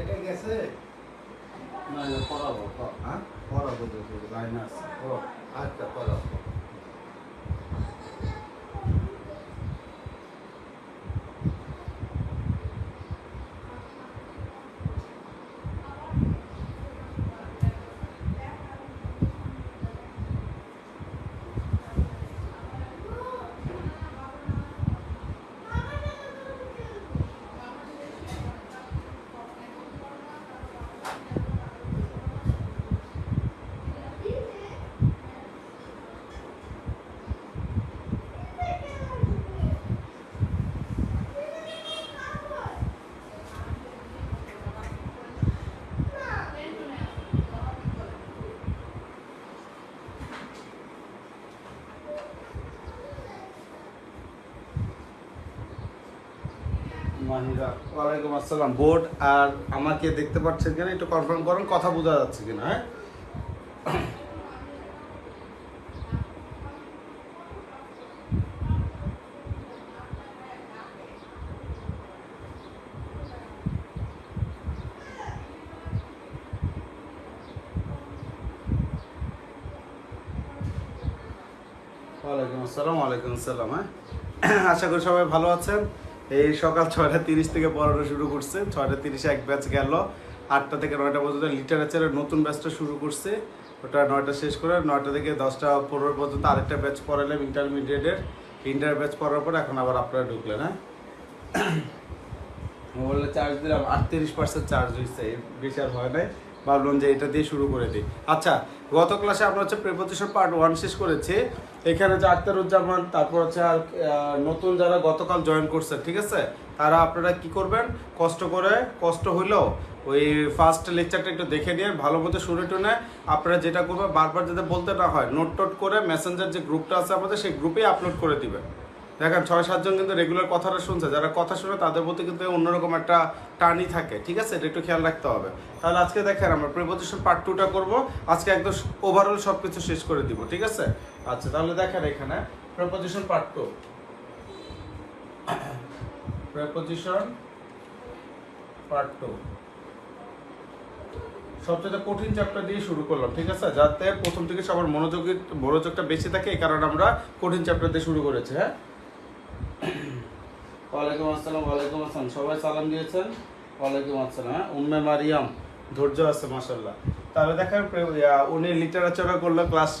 কেটে গেছে না পড়াবো হ্যাঁ পড়াবো দেখি লাইন আছে ও আচ্ছা পড়াবো মাহিরা ওয়ালাইকুম আসসালাম। বোর্ড আর আমাকে দেখতে পাচ্ছেন কিনা একটু কনফার্ম করুন, কথা বোঝা যাচ্ছে কিনা। হ্যাঁ ওয়ালাইকুম আসসালাম। ওয়ালাইকুম আসসালাম। হ্যাঁ আশা করি সবাই ভালো আছেন। এই সকাল 6:30 থেকে পড়ানো শুরু করছে। 6:30 এক ব্যাচ গেল, 8টা থেকে 9টা পর্যন্ত লিটারেচারের নতুন ব্যাচটা শুরু করছে। ওটা 9টা শেষ করে 9টা থেকে 10টা 15 পর্যন্ত আরেকটা ব্যাচ পড়ালাম ইন্টারমিডিয়েটের। ইন্টার ব্যাচ পড়ার পরে এখন আবার আপনারা ঢুকলেন। হ্যাঁ মোবাইলে চার্জ দিলাম, 38% চার্জ হয়েছে, বেশি আর হয় নাই। ভাবলাম যে এটা দিয়ে শুরু করে দিই। আচ্ছা, গত ক্লাসে আমরা হচ্ছে প্রিপোজিশন পার্ট 1 শেষ করেছি। এখানে যে আখতারুজ্জামান, তারপর হচ্ছে আর নতুন যারা গতকাল জয়েন করছে, ঠিক আছে, তারা আপনারা কি করবেন, কষ্ট হইলেও ওই ফার্স্ট লেকচারটা একটু দেখে নিয়ে ভালো মতো শুনে টুনে আপনারা যেটা করবেন, বারবার যাতে বলতে না হয়, নোট টোট করে মেসেঞ্জার যে গ্রুপটা আছে আমাদের, সেই গ্রুপেই আপলোড করে দিবেন। দেখেন 6-7 জন কিন্তু রেগুলার কথাটা শুনছে, যারা কথা শুনে তাদের প্রতি কিন্তু অন্যরকম একটা টানই থাকে, ঠিক আছে, এটা একটু খেয়াল রাখতে হবে। তাহলে আজকে দেখেন আমরা প্রিপোজিশন পার্ট 2টা করবো, আজকে একদম ওভারঅল সব কিছু শেষ করে দিব, ঠিক আছে। আচ্ছা তাহলে দেখেন এখানে প্রিপোজিশন পার্ট 2, প্রিপোজিশন পার্ট 2 সবচেয়ে কঠিন চ্যাপ্টার দিয়ে শুরু করলাম, ঠিক আছে, যাতে প্রথম থেকে সবার মনোযোগটা বেশি থাকে, এই কারণে আমরা কঠিন চ্যাপ্টার দিয়ে শুরু করেছি। হ্যাঁ ওয়ালাইকুম আসসালাম। ওয়ালাইকুম আসসালাম, সবাই সালাম দিয়েছেন। ওয়ালাইকুম আসসালাম। হ্যাঁ উম্মে মারিয়াম, ধৈর্য আছে মাশাআল্লাহ। তাহলে দেখেন উনি লিটারেচারও করলো ক্লাস,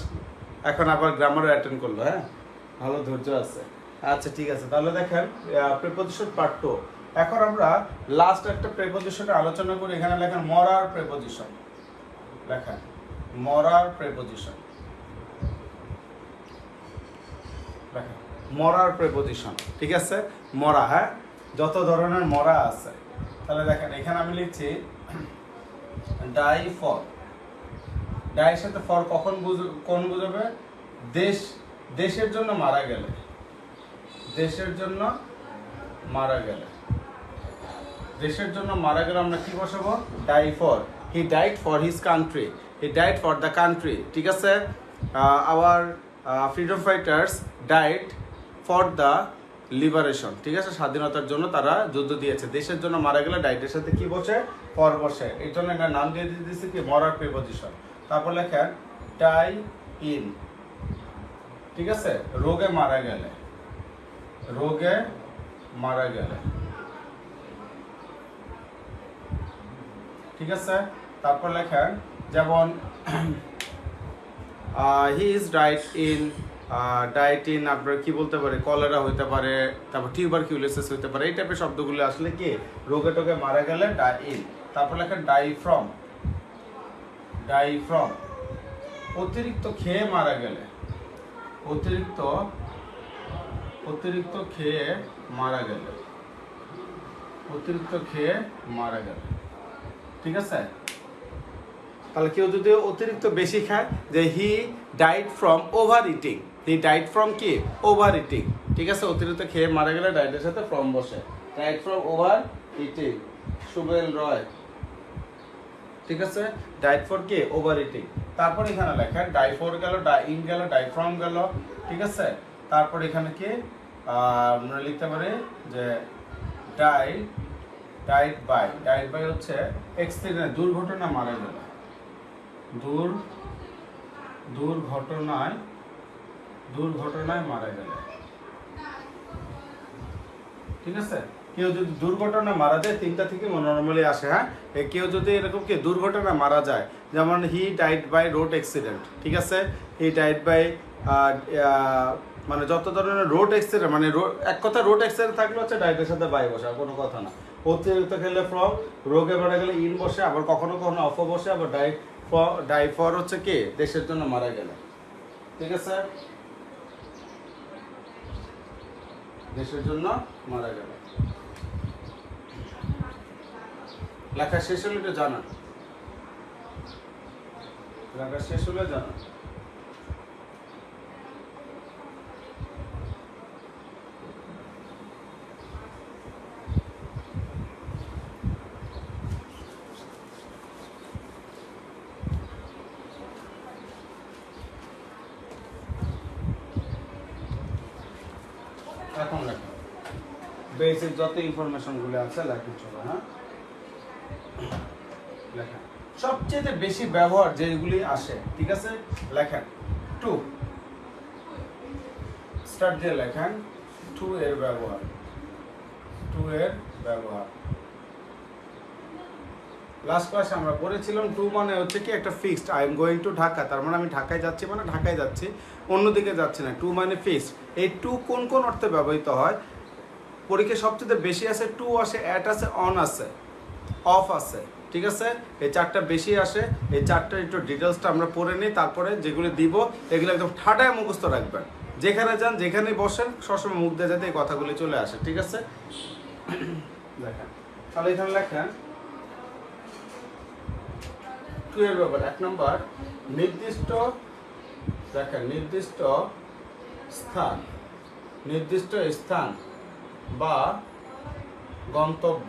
এখন আবার গ্রামারও অ্যাটেন্ড করলো। হ্যাঁ ভালো ধৈর্য আছে। আচ্ছা ঠিক আছে, তাহলে দেখেন প্রিপোজিশন পার্ট 2। এখন আমরা লাস্ট একটা প্রিপোজিশনে আলোচনা করি। এখানে লেখেন মরার প্রিপোজিশন, লেখেন মরার প্রিপোজিশন, লেখেন মরার প্রিপোজিশন, ঠিক আছে, মরা। হ্যাঁ যত ধরনের মরা আছে, তাহলে দেখেন এখানে আমি লিখছি ডাই ফর। ডাইয়ের সাথে ফর কখন কোন বুঝাবে, দেশের জন্য মারা গেলে, দেশের জন্য মারা গেলে, দেশের জন্য মারা গেলে আমরা কি বসাবো, die for. He died for his country, he died for the country, ঠিক আছে। Our freedom fighters died for the liberation, ঠিক আছে, স্বাধীনতার জন্য তারা যুদ্ধ দিয়েছে। দেশের জন্য মারা গেলে ডাইটের সাথে কি বসে, ফর বসে, এই জন্য এটা নাম দিয়ে দিয়েছে কি, মরার প্রিপোজিশন। তারপর লেখেন ডাই ইন, ঠিক আছে, রোগে মারা গেলে, রোগে মারা গেলে, ঠিক আছে। তারপর লেখেন যেমন হি ইজ ডাইট ইন আপনার কি বলতে পারে, কলেরা হইতে পারে, তারপর টিউবারকিউলোসিস হইতে পারে, এই টাইপের শব্দগুলো আসলে কি, রোগে টোগে মারা গেলে ডাই ইন। তারপর লেখেন ডাই ফ্রম, ডাই ফ্রম অতিরিক্ত খেয়ে মারা গেলে, অতিরিক্ত খেয়ে মারা গেলে, অতিরিক্ত খেয়ে মারা গেলে, ঠিক আছে। তাহলে কেউ যদি অতিরিক্ত বেশি খায়, যে he died from over eating, he died from কি, ওভার ইটিং, ঠিক আছে, অতিরিক্ত খেয়ে মারা গেলে ডাইডের সাথে ফ্রম বসে, died from over eating, Subel Roy, ঠিক আছে, ডাইড ফর কি, ওভার ইটিং। তারপর এখানে লেখেন ডাই ফর গেল, ডাই ইন গেল, ডাই ফ্রম গেল, ঠিক আছে। তারপর এখানে কি আমরা লিখতে পারি যে ডাই ডাইড বাই হচ্ছে এক্সিডেন্ট, দুর্ঘটনা মারা গেল, দুর্ঘটনায় মারা গেল। ঠিক আছে, কেউ যদি দুর্ঘটনা মারা যায়, তিনটা থেকে নর্মালি আসে। হ্যাঁ, কেউ যদি এরকম কি দুর্ঘটনা মারা যায়, যেমন he died by road accident. ঠিক আছে, হি ডাইড বাই মানে যত ধরনের রোড অ্যাক্সিডেন্ট, মানে এক কথা রোড অ্যাক্সিডেন্ট থাকলে হচ্ছে ডাইটের সাথে বাই বসে, কোনো কথা না। অতিরিক্ত খেলে ফ্রম, রোগে মারা গেলে ইন বসে, আবার কখনো কখনো অফ বসে, আবার ডাই ফর হচ্ছে কি দেশের জন্য মারা গেলে। ঠিক আছে, দেশের জন্য মারা গেল। লেখা শেষ হলে এটা জানা, লেখা শেষ হলে জানা। এখন লেখা বেসিক যত ইনফরমেশন গুলো আছে লেখা চলো। হ্যাঁ, লেখা সবচেয়ে বেশি ব্যবহার যেগুলি আসে। ঠিক আছে, লেখেন টু, স্টার্ট দিয়ে লেখেন টু এর ব্যবহার, লাস্ট ক্লাসে আমরা পড়েছিলাম টু মানে হচ্ছে কি একটা fixed, I am going to Dhaka, তার মানে আমি ঢাকায় যাচ্ছি, মানে ঢাকায় যাচ্ছি, অন্যদিকে যাচ্ছি না। টু মানে ফিক্সড। এই টু কোন কোন অর্থে ব্যবহৃত হয়? পরীক্ষায় সবচেয়ে বেশি আছে টু আসে, অ্যাট আছে, অন আছে, অফ আছে। ঠিক আছে, এই চারটা বেশি আসে। এই চারটা একটু ডিটেলসটা আমরা পড়ে নিই, তারপরে যেগুলো দিব এগুলো একদম ঠাটায় মুখস্থ রাখবেন। যেখানে যান, যেখানে বসেন, সবসময় মুখ দিয়ে যাতে এই কথাগুলি চলে আসে। ঠিক আছে, লেখেন তাহলে এখানে লেখেন টু এর ব্যাপার। এক নম্বর, নির্দিষ্ট, দেখেন নির্দিষ্ট স্থান বা গন্তব্য,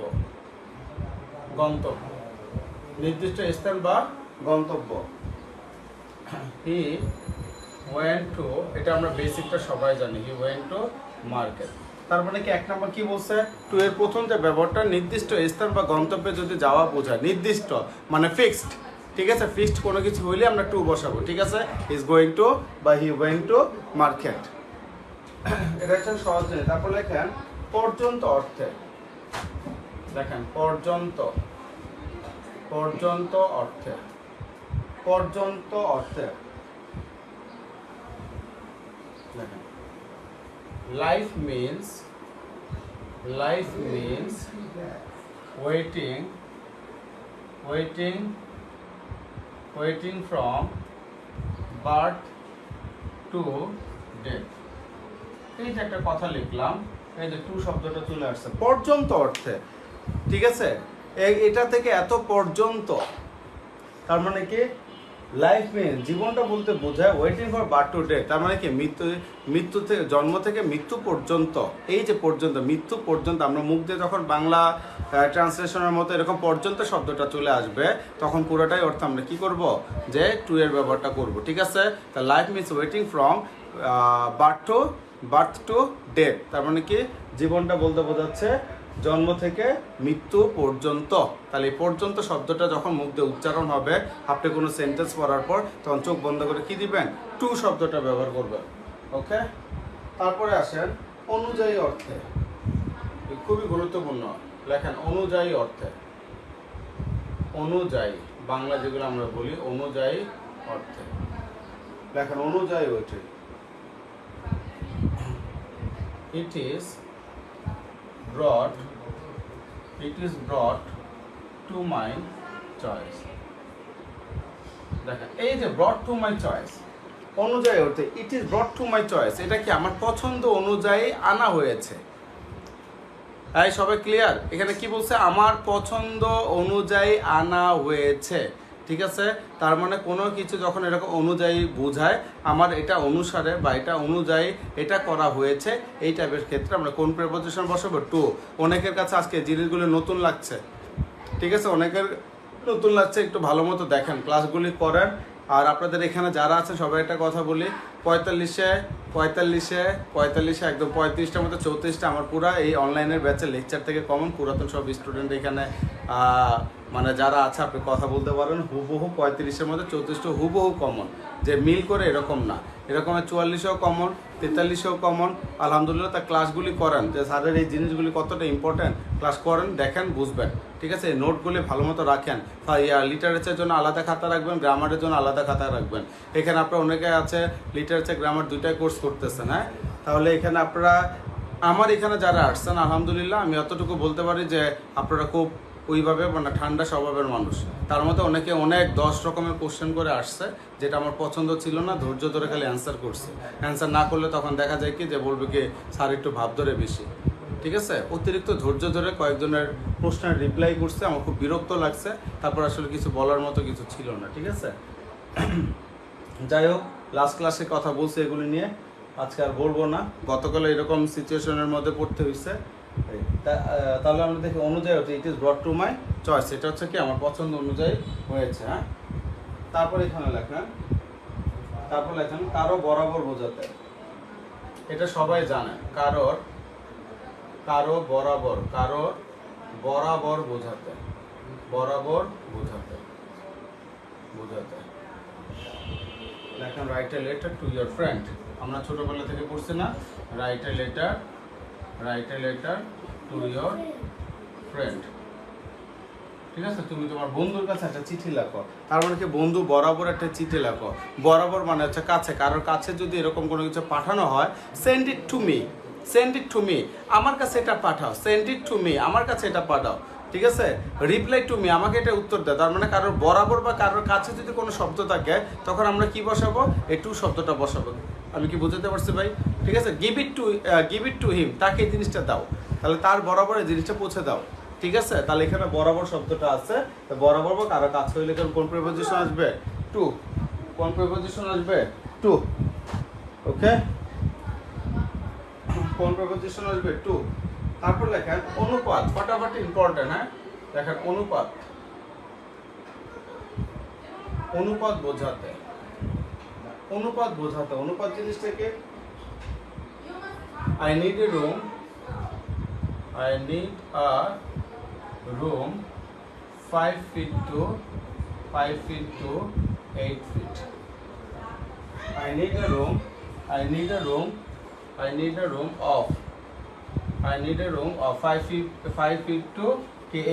নির্দিষ্ট স্থান বা গন্তব্য। হি ওয়েন্ট টু, এটা আমরা বেসিকটা সবাই জানি, হি ওয়েন্ট টু মার্কেট। তার মানে কি এক নম্বর কি বলছে, টু এর প্রথম যে ব্যবহারটা নির্দিষ্ট স্থান বা গন্তব্যে যদি যাওয়া বোঝায়, নির্দিষ্ট মানে ফিক্সড। ঠিক আছে, ফিক্সড কোনো কিছু হইলে আমরা টু বসাবো। ঠিক আছে, ইজ গোয়িং টু বা হি ওয়েন্ট টু মার্কেট, এটা হচ্ছে সহজ জিনিস। তারপর লেখেন পর্যন্ত অর্থে, দেখেন পর্যন্ত অর্থে দেখেন life means waiting from birth to death। এই যে একটা কথা লিখলাম, এই যে টু শব্দটা চলে আসছে পর্যন্ত অর্থে। ঠিক আছে, এটা থেকে এত পর্যন্ত, তার মানে কি লাইফ মিন জীবনটা বলতে বোঝায় waiting for birth to death, তার মানে কি মৃত্যু থেকে, জন্ম থেকে মৃত্যু পর্যন্ত। এই যে পর্যন্ত, মৃত্যু পর্যন্ত, আমরা মুখ দিয়ে যখন বাংলা ট্রান্সলেশনের মতো এরকম পর্যন্ত শব্দটা চলে আসবে, তখন পুরোটাই অর্থ আমরা কি করব, যে টু এর ব্যবহারটা করব। ঠিক আছে, তা life means waiting from birth to death, তার মানে কি জীবনটা বলতে বোঝাচ্ছে জন্ম থেকে মৃত্যু পর্যন্ত। তাহলে এই পর্যন্ত শব্দটা যখন মুখ দিয়ে উচ্চারণ হবে, আপনি কোনো সেন্টেন্স পড়ার পর, তখন চোখ বন্ধ করে কি দিবেন, টু শব্দটা ব্যবহার করবেন। ওকে, তারপরে আসেন অনুযায়ী অর্থে, খুবই গুরুত্বপূর্ণ। লেখেন অনুযায়ী অর্থে, অনুযায়ী বাংলা যেগুলো আমরা বলি অনুযায়ী অর্থে লেখেন অনুযায়ী ওইটি। It is brought to my choice। দেখেন এই যে brought to my choice, অনুযায়ী অর্থে it is brought to my choice, এটা কি আমার পছন্দ অনুযায়ী আনা হয়েছে। এই সবাই ক্লিয়ার? এখানে কি বলছে, আমার পছন্দ অনুযায়ী আনা হয়েছে। ঠিক আছে, তার মানে কোনো কিছু যখন এরকম অনুযায়ী বোঝায়, আমার এটা অনুসারে বা এটা অনুযায়ী এটা করা হয়েছে, এই টাইপের ক্ষেত্রে আমরা কোন প্রিপজিশন বসাবো, টু। অনেকের কাছে আজকে জিনিসগুলো নতুন লাগছে। ঠিক আছে, অনেকের নতুন লাগছে, একটু ভালো মতো দেখেন, ক্লাসগুলি করেন, আর আপনাদের এখানে যারা আছেন সবাই একটা কথা বলি, 45-এ একদম 35টার মধ্যে 34টা আমার পুরা এই অনলাইনের ব্যাচের লেকচার থেকে কমন। পুরাতন সব স্টুডেন্ট এখানে মানে যারা আছে আপনি কথা বলতে পারেন, হুবহু 35-এর মধ্যে 34টা হুবহু কমন, যে মিল করে এরকম না, এরকমের 44-এও কমন, 43-এও কমন। আলহামদুলিল্লাহ, তা ক্লাসগুলি করেন, যে স্যারের এই জিনিসগুলি কতটা ইম্পর্ট্যান্ট, ক্লাস করেন, দেখেন, বুঝবেন, ঠিক আছে। নোটগুলি ভালো মতো রাখেন, লিটারেচারের জন্য আলাদা খাতা রাখবেন, গ্রামারের জন্য আলাদা খাতা রাখবেন। এখানে আপনার অনেকে আছে লিটারেচার গ্রামার দুইটাই কোর্স করতেছেন, হ্যাঁ। তাহলে এখানে আপনারা আমার এখানে যারা আসছেন, আলহামদুলিল্লাহ আমি অতটুকু বলতে পারি যে আপনারা খুব ওইভাবে মানে ঠান্ডা স্বভাবের মানুষ। তার মধ্যে অনেকে অনেক 10 রকমের কোশ্চেন করে আসছে, যেটা আমার পছন্দ ছিল না, ধৈর্য ধরে খালি অ্যান্সার করছে। অ্যান্সার না করলে তখন দেখা যায় কি যে বলবে কি স্যার একটু ভাব ধরে বেশি, ঠিক আছে। অতিরিক্ত ধৈর্য ধরে কয়েকজনের প্রশ্নের রিপ্লাই করছে, আমার খুব বিরক্ত লাগছে। তারপর আসলে কিছু বলার মতো কিছু ছিল না, ঠিক আছে। যাই হোক, লাস্ট ক্লাসে কথা বলছি এগুলি নিয়ে, আজকে আর বলবো না। গতকাল এরকম সিচুয়েশনের মধ্যে পড়তে হয়েছে। তাহলে আমরা দেখি অনুযায়ী হচ্ছে it is ব্রট to my choice, এটা হচ্ছে কি আমার পছন্দ অনুযায়ী হয়েছে, হ্যাঁ। তারপর এখানে লেখেন, কারো বরাবর বোঝাতে, এটা সবাই জানে, কারো বরাবর বোঝাতে, লেখেন write a letter to your friend. আমরা ছোটবেলা থেকে পড়ছি না, write a letter to your friend, ঠিক আছে। তুমি তোমার বন্ধুর কাছে একটা চিঠি লেখো, তার মানে কি বন্ধু বরাবর একটা চিঠি লেখো। বরাবর মানে হচ্ছে কাছে, কারোর কাছে যদি এরকম কোনো কিছু পাঠানো হয়, সেন্ড ইট টু মি, আমার কাছে এটা পাঠাও, সেন্ড ইট টু মি, আমার কাছে এটা পাঠাও, ঠিক আছে। রিপ্লাই টু মি, আমাকে এটা উত্তর দেয়। তার মানে কারোর বরাবর বা কারোর কাছে যদি কোনো শব্দ থাকে, তখন আমরা কি বসাবো, এই টু শব্দটা বসাবো। আমি কি বুঝতে পারছি ভাই? ঠিক আছে। গিভ ইট টু হিম, তাকে এই জিনিসটা দাও, তাহলে তার বরাবর এই জিনিসটা পৌঁছে দাও, ঠিক আছে। তাহলে এখানে বরাবর শব্দটা আছে, বরাবর বা কারো কাছে হইলে কোন প্রিপোজিশন আসবে, টু। কোন প্রিপোজিশন আসবে, টু। ওকে, কোন প্রিপোজিশন আসবে, টু। তারপর লেখেন অনুপাত, ফটাফট ইম্পর্টেন্ট, হ্যাঁ। লেখেন অনুপাত বোঝাতে, অনুপাত জিনিসটাকে I need a room 5 feet to 8 feet. I need a room of 5 feet to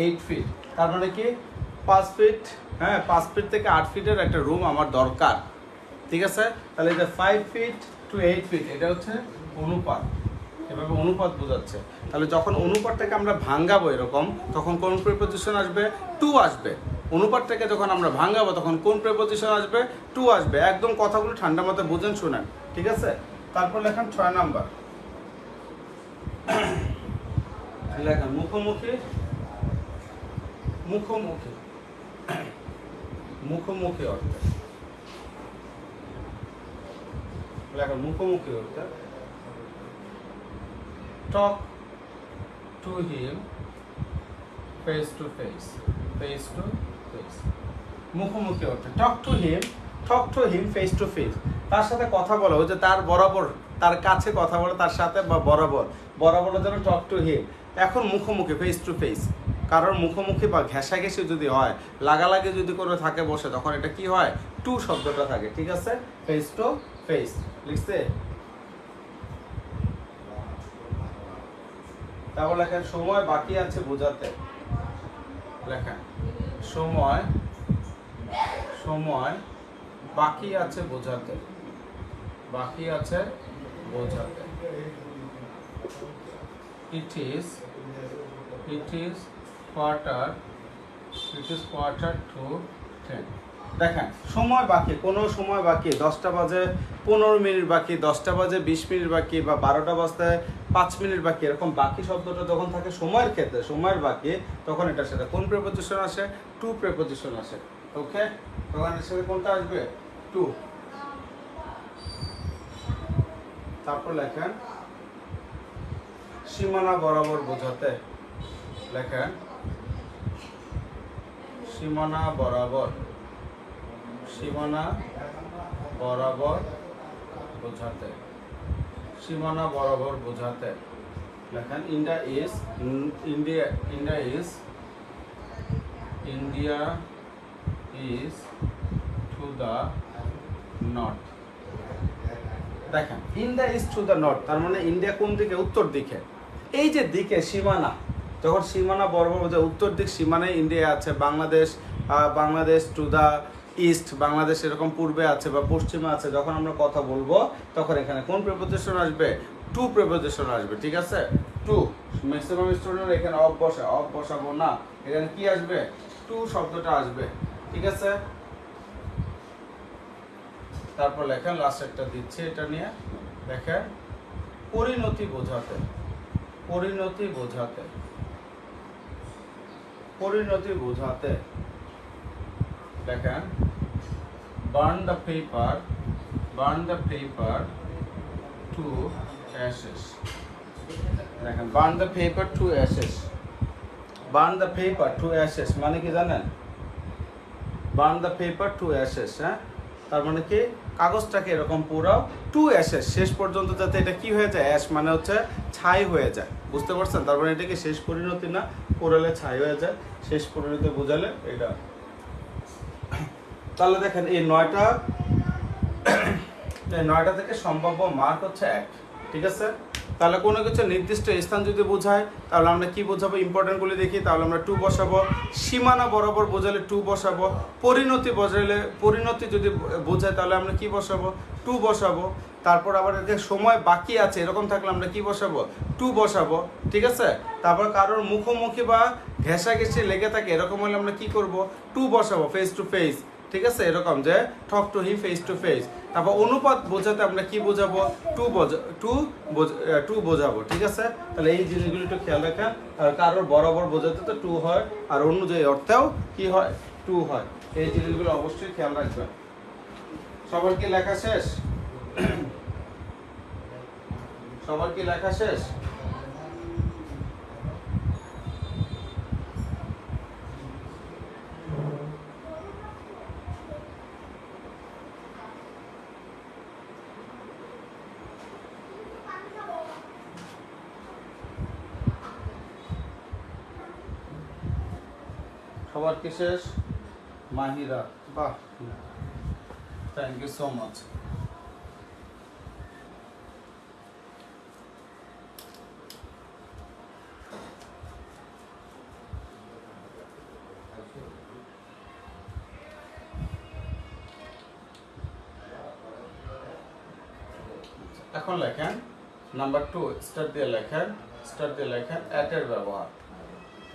8 feet. তার মানে কি 5 ফিট, হ্যাঁ 5 ফিট থেকে 8 ফিটের একটা রুম আমার দরকার, ঠিক আছে। তাহলে এটা 5 feet to 8 feet, এটা হচ্ছে অনুপাত, এভাবে অনুপাত বোঝাচ্ছে। তাহলে যখন অনুপাতটাকে আমরা ভাঙাবো এরকম, তখন কোন প্রিপোজিশন আসবে, টু আসবে। অনুপাতটাকে যখন আমরা ভাঙাবো, তখন কোন প্রিপোজিশন আসবে, টু আসবে। একদম কথাগুলো ঠান্ডা মাথায় বুঝেন, শুনেন, ঠিক আছে। তারপর লেখেন 6 নাম্বার, লেখেন মুখোমুখি অর্থে, লেখেন মুখোমুখি অর্থে talk to him face to face, মুখোমুখি অর্থে talk to him face to face, তার সাথে কথা বলো, যে তার বরাবর, তার কাছে কথা বলো, তার সাথে বা বরাবরের জন্য talk to him। এখন মুখোমুখি face to face, কারণ মুখোমুখি বা ঘেঁষাঘেঁষি যদি হয়, লাগালাগি যদি কোনো থাকে বসে, তখন এটা কি হয়, টু শব্দটা থাকে, ঠিক আছে। face to face লিখছে। তারপর লেখেন সময় বাকি আছে বোঝাতে, লেখেন সময় বাকি আছে বোঝাতে, it is quarter to 10। দেখেন সময় বাকি, কোনো সময় বাকি, 10টা বাজে 15 মিনিট বাকি, 10টা বাজে 20 মিনিট বাকি, বা 12টা বাজতে 5 মিনিট বাকি, এরকম বাকি শব্দটা যখন থাকে সময়ের ক্ষেত্রে, সময়ের বাকি, তখন এটার সাথে কোন প্রিপোজিশন আসে, টু প্রিপোজিশন আসে, ওকে। তখন এর সাথে কোনটা আসবে, টু। তারপর লেখেন সীমানা বরাবর বোঝাতে, লেখেন সীমানা সীমানা বরাবর বোঝাতে, সীমানা বরাবর বোঝাতে লেখেন India is to the north. দেখেন India is to the north, তার মানে ইন্ডিয়া কোন দিকে? উত্তর দিকে। এই যে দিকে সীমানা, যখন সীমানা বরাবর বোঝায় উত্তর দিক সীমানায় ইন্ডিয়া আছে, Bangladesh to the east, Bangladesh এরকম পূর্বে আছে বা পশ্চিমে আছে। যখন আমরা কথা বলবো তখন এখানে কোন প্রিপোজিশন আসবে? টু প্রিপোজিশন আসবে, ঠিক আছে? টু। ম্যাক্সিমাম স্টুডেন্ট এখানে অফ বসাবো না, এখানে কি আসবে? টু শব্দটা আসবে, ঠিক আছে? তারপর লেখেন লাস্ট একটা দিচ্ছি, এটা নিয়ে লেখেন পরিণতি বোঝাতে, পরিণতি বোঝাতে, পরিণতি বোঝাতে দেখেন burn the paper to ashes। দেখেন burn the paper to ashes, burn the paper to ashes মানে কি জানেন? burn the paper to ashes, হ্যাঁ, তার মানে কি কাগজটাকে এরকম পুরাও টু অ্যাশেস, শেষ পর্যন্ত যাতে এটা কি হয়ে যায়? অ্যাশ মানে হচ্ছে ছাই হয়ে যায়, বুঝতে পারছেন? তারপরে এটা কি শেষ পরিণতি না? পোড়ালে ছাই হয়ে যায়, শেষ পরিণতি বোঝালে এটা। তাহলে দেখেন এই নয়টা থেকে সম্ভাব্য মার্ক হচ্ছে 1, ঠিক আছে? তাহলে কোনো কিছু নির্দিষ্ট স্থান যদি বোঝায় তাহলে আমরা কি বোঝাবো? ইম্পর্টেন্টগুলি দেখি, তাহলে আমরা টু বসাবো। সীমানা বরাবর বোঝালে টু বসাবো। পরিণতি যদি বোঝায় তাহলে আমরা কি বসাবো? টু বসাবো। তারপর আবার সময় বাকি আছে এরকম থাকলে আমরা কি বসাবো? টু বসাবো, ঠিক আছে? তারপর কারোর মুখোমুখি বা ঘেঁষাঘেঁষি লেগে থাকে এরকম হলে আমরা কি করব? টু বসাবো, ফেস টু ফেস, ঠিক আছে? এরকম যে talk to he, face to face. তারপর অনুপাত বোঝাতে আমরা কি বোঝাবো? টু বোঝাবো, ঠিক আছে? তাহলে এই জিনিসগুলো একটু খেয়াল রাখেন। আর কারোর বরাবর বোঝাতে তো টু হয়, আর অনুযায়ী অর্থেও কি হয়? টু হয়। এই জিনিসগুলো অবশ্যই খেয়াল রাখবেন। সবার কি লেখা শেষ? সবার কি লেখা শেষ? সবার কি শেষ? মাহিরা, বাহ, থ্যাংক ইউ সো মাচ। এখন লেখেন নাম্বার 2, স্টার দিয়ে লেখেন অ্যাটের ব্যবহার।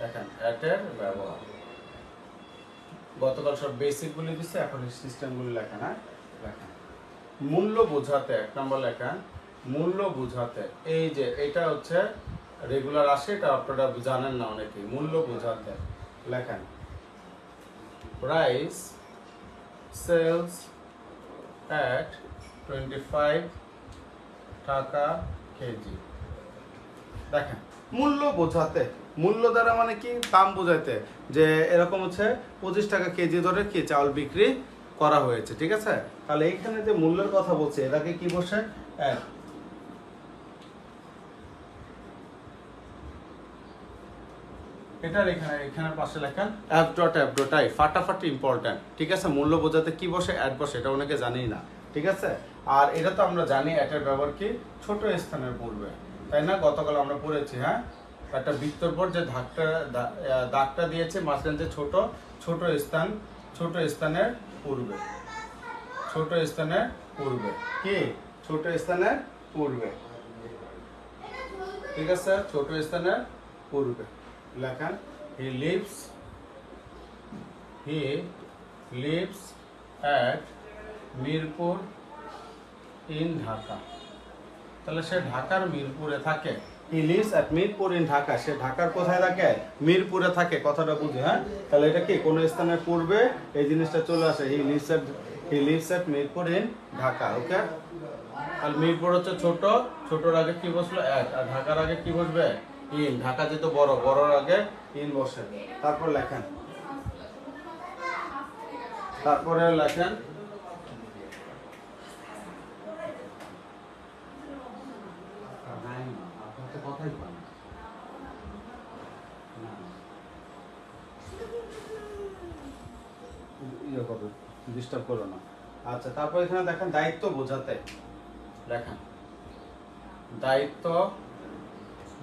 দেখেন অ্যাটের ব্যবহার গতকাল সব বেসিকগুলি দিচ্ছে, এখন সিস্টেমগুলি লেখেন। হ্যাঁ, লেখেন মূল্য বোঝাতে। 1 নম্বর লেখেন মূল্য বোঝাতে। এই যে এটা হচ্ছে রেগুলার আসে, এটা আপনারা জানেন না অনেকেই। মূল্য বোঝাতে লেখেন প্রাইস সেলস অ্যাট 25 টাকা কেজি। দেখেন মূল্য বোঝাতে, মূল্য দ্বারা মানে কি? দাম বোঝাইতে, যে এরকম হচ্ছে 25 টাকা কেজি ধরে কি চাউল বিক্রি করা হয়েছে, ঠিক আছে? তাহলে এইখানে যে মূল্যের কথা বলছে এটাকে কি বসে? এটার এখানে পাশে লেখেন এফ ডট আই, ফাটাফাটি ইম্পর্টেন্ট, ঠিক আছে? মূল্য বোঝাতে কি বসে? অ্যাড বসে, এটা অনেকে জানি না, ঠিক আছে? আর এটা তো আমরা জানি অ্যাটের ব্যবহার কি? ছোট স্থানের পূর্বে, তাই না? গতকাল আমরা পড়েছি। হ্যাঁ, একটা বৃত্তর পর যে দাগটা দিয়েছে মাঝখানে যে ছোট স্থানের পূর্বে, ছোট স্থানের পূর্বে কি? ছোট স্থানের পূর্বে, ঠিক আছে? ছোট স্থানের পূর্বে লেখেন he lives at Mirpur in Dhaka. তাহলে সে ঢাকার মিরপুরে থাকে। He lives at Mirpur in Dhaka, সে ঢাকার কোথায় থাকে? মিরপুরে থাকে। কথাটা বুঝি? হ্যাঁ, তাহলে এটা কি কোন স্থানের পূর্বে এই জিনিসটা চলে আসে। He lives at Mirpur in Dhaka. Okay, তাহলে মিরপুর হচ্ছে ছোটর আগে কি বসলো? অ্যাট, আর ঢাকার আগে কি বসবে? ইন। ঢাকা যেহেতু বড়র আগে ইন বসে। তারপর লেখেন ইয়ে করবে, ডিস্টার্ব করো না। আচ্ছা, তারপর এখানে দেখেন দায়িত্ব বোঝাতে, দেখেন দায়িত্ব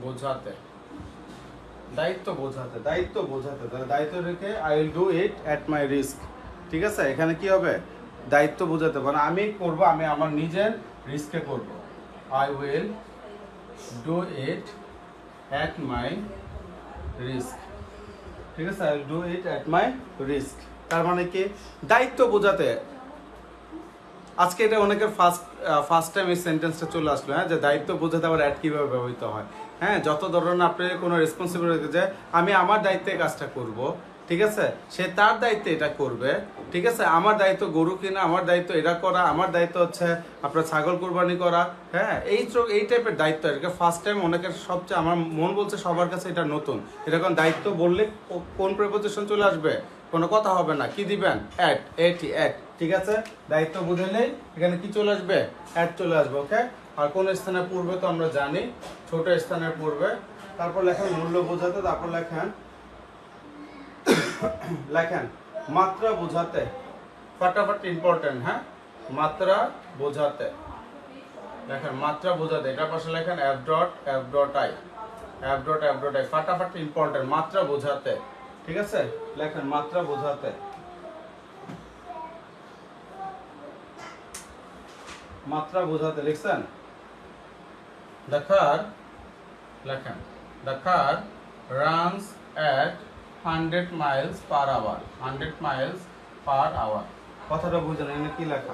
বোঝাতে, দায়িত্ব বোঝাতে, দায়িত্ব বোঝাতে, তাহলে দায়িত্ব রেখে I will do it at my risk. ঠিক আছে, এখানে কি হবে, দায়িত্ব বোঝাতে, মানে আমি করব, আমি আমার নিজের রিস্কে করব। I will do it at my risk. ঠিক আছে, I will do it at my risk, তার মানে কি দায়িত্ব বোঝাতে। আজকে এটা অনেকের ফার্স্ট টাইম এই সেন্টেন্সটা চলে আসলো, হ্যাঁ, যে দায়িত্ব বোঝাতে আবার অ্যাড কীভাবে ব্যবহৃত হয়। হ্যাঁ, যত ধরনের আপনি কোনো রেসপন্সিবিলিটি, যে আমি আমার দায়িত্বে কাজটা করব, ঠিক আছে, সে তার দায়িত্বে এটা করবে। ঠিক আছে, আমার দায়িত্ব গরু কিনা, আমার দায়িত্ব এটা করা, আমার দায়িত্ব হচ্ছে আপনার ছাগল কোরবানি করা। হ্যাঁ, এই টাইপের দায়িত্ব এটা ফার্স্ট টাইম অনেকের, সবচেয়ে আমার মন বলছে সবার কাছে এটা নতুন। এরকম দায়িত্ব বললে কোন প্রিপোজিশন চলে আসবে, কোনো কথা হবে না, কি দিবেন, অ্যাট, অ্যাট। ঠিক আছে, দায়িত্ব বুঝাইলেই এখানে কি চলে আসবে, অ্যাট চলে আসবে। ওকে, আর কোন স্থানের পূর্বে তো আমরা জানি, ছোট স্থানের পূর্বে। তারপর লেখেন মূল্য বোঝাতে, তারপর লেখেন মাত্রা বোঝাতে, ফাটাফাটি ইম্পর্টেন্ট। হ্যাঁ, মাত্রা বোঝাতে, লেখেন মাত্রা বোঝাতে, এটার পাশে লেখেন এফ ডট আই, ফাটাফাটি ইম্পর্টেন্ট, মাত্রা বোঝাতে। ঠিক আছে, লেখেন মাত্রা বোঝাতে, মাত্রা বোঝাতে লিখছেন। লেখেন the car runs at 100 miles per hour, 100 miles per hour। কথাটা বুঝেন, এখানে কি লেখা,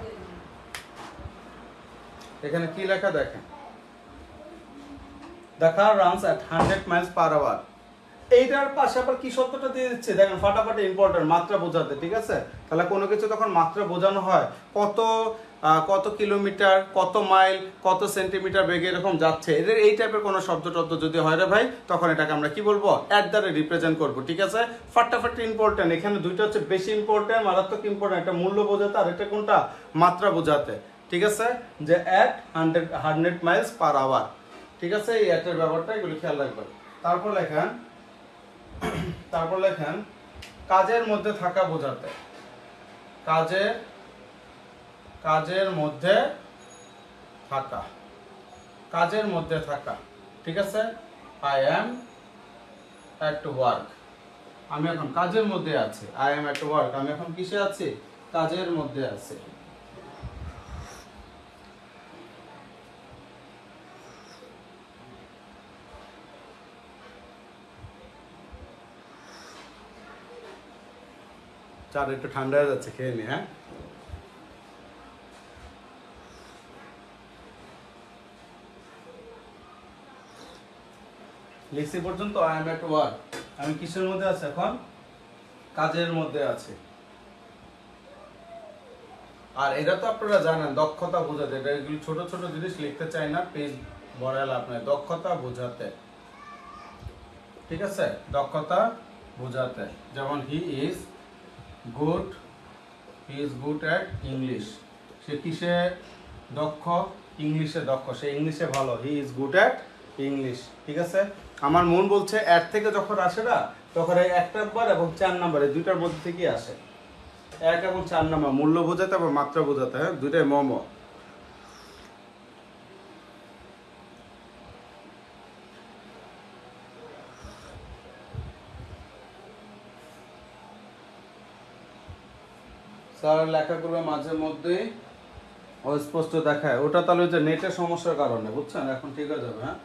এখানে কি লেখা দেখেন, the car runs at 100 miles per hour। এইটার পাশে আবার কি শব্দটা দিয়ে দিচ্ছে দেখেন, ফাটাফাটি ইম্পর্টেন্ট, মাত্রা বোঝাতে। ঠিক আছে, তাহলে কোনো কিছু তখন মাত্রা বোঝানো হয়, কত কিলোমিটার, কত মাইল, কত সেন্টিমিটার বেগে এরকম যাচ্ছে, এদের এই টাইপের কোনো শব্দ টব্দ যদি হয় রে ভাই, তখন এটাকে আমরা কি বলবো, অ্যাট দ্বারা রিপ্রেজেন্ট করবো। ঠিক আছে, ফাটাফাটি ইম্পর্টেন্ট, এখানে দুইটা হচ্ছে বেশি ইম্পর্টেন্ট, মারাত্মক ইম্পর্টেন্ট, একটা মূল্য বোঝাতে আর এটা কোনটা, মাত্রা বোঝাতে। ঠিক আছে, যে অ্যাট 100 মাইলস পার আওয়ার। ঠিক আছে, এই অ্যাটের ব্যাপারটা এগুলো খেয়াল রাখবেন। তারপর লেখেন কাজের মধ্যে থাকা বোঝাতে, কাজের মধ্যে থাকা, কাজের মধ্যে থাকা। ঠিক আছে, আই অ্যাম অ্যাট ওয়ার্ক, আমি এখন কাজের মধ্যে আছি, আই অ্যাম অ্যাট ওয়ার্ক, আমি এখন কিসে আছি, কাজের মধ্যে আছি। চার একটু ঠান্ডা হয়ে যাচ্ছে, খেয়ে নি। হ্যাঁ, লিখছি পর্যন্ত আই এম এট ওয়ার্ক, আমি কিসের মধ্যে আছি এখন, কাজের মধ্যে আছি। আর এটা তো আপনারা জানেন দক্ষতা বোঝাতে, এটা এগুলো ছোট ছোট জিনিস লিখতে চাই না, পেজ ভরালে আপনার দক্ষতা বোঝাতে। ঠিক আছে, দক্ষতা বোঝাতে, যেমন he is good at English, সে কিসে দক্ষ, ইংলিশে দক্ষ, সে ইংলিশে ভালো, he is good at English. ঠিক আছে, আমার মন বলছে অ্যাট থেকে যখন আসে না, তখন এই 1 নাম্বার এবং 4 নাম্বার এই দুইটার মধ্যে থেকেই আসে, 1 এবং 4 নাম্বার, মূল্য বোঝাতে এবং মাত্রা বোঝাতে। হ্যাঁ, দুইটাই মম। স্যার লেখা করবে মাঝে মধ্যে অস্পষ্ট দেখায়, ওটা তাহলে যে নেটের সমস্যার কারণে, বুঝছেন, এখন ঠিক হয়ে যাবে। হ্যাঁ,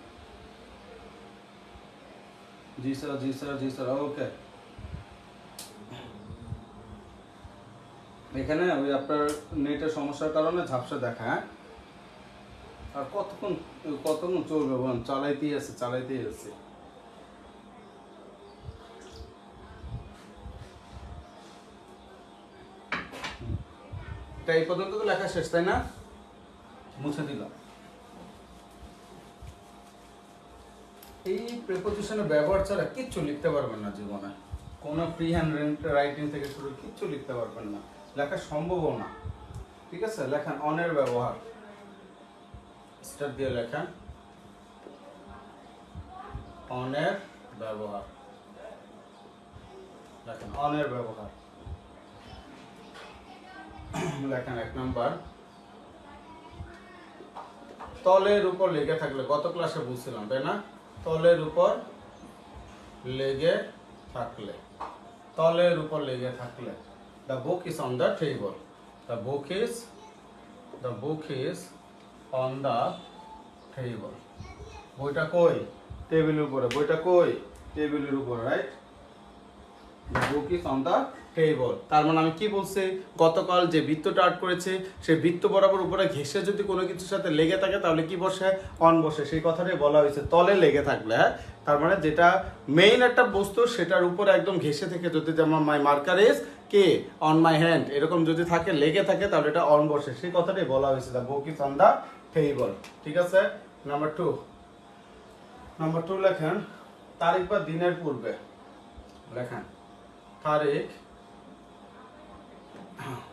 জি স্যার, ওকে। এখানে ওই আপনার নেটের সমস্যার কারণে ঝাপসা দেখা। হ্যাঁ, আর কতক্ষণ চলবে বলেন, চালাইতেই আছে। এটা এই পর্যন্ত তো লেখা শেষ, তাই না, মুছে দিলাম। এই প্রিপোজিশনের ব্যবহার ছাড়া কিচ্ছু লিখতে পারবেন না জীবনে, কোনো ফ্রি হ্যান্ড রাইটিং থেকে শুরু কিচ্ছু লিখতে পারবেন না, লেখা সম্ভবও না। ঠিক আছে, লেখেন অনের ব্যবহার, স্টার দিয়ে লেখেন অনের ব্যবহার, লেখেন অনের ব্যবহার। লেখেন 1 নাম্বার, তলের উপর লেগে থাকলে, গত ক্লাসে বুঝছিলাম তাই না? তলের উপর লেগে থাকলে, তলের উপর লেগে থাকলে, the book is on the table, the book is on the table, বইটা কই? টেবিলের উপরে, বইটা কই? টেবিলের উপর, right? the book is on the table, তার মানে আমি কি বলছি, গতকাল যে বৃত্তটা আর্ট করেছে সেই বৃত্ত বরাবর উপরে ঘেঁষে যদি কোনো কিছুর সাথে লেগে থাকে তাহলে কি বসে? অন বসে, সেই কথাটাই বলা হয়েছে তলে লেগে থাকলে। হ্যাঁ, তার মানে যেটা মেইন একটা বস্তু সেটার উপরে একদম ঘেঁষে থেকে, যদি যেমন মাই মার্কার ইজ কে অন মাই হ্যান্ড, এরকম যদি থাকে, লেগে থাকে, তাহলে এটা অন বসে, সেই কথাটাই বলা হয়েছে the book is on the table. ঠিক আছে, নাম্বার 2 লেখেন তারিখ বা দিনের পূর্বে, লেখেন তারিখ,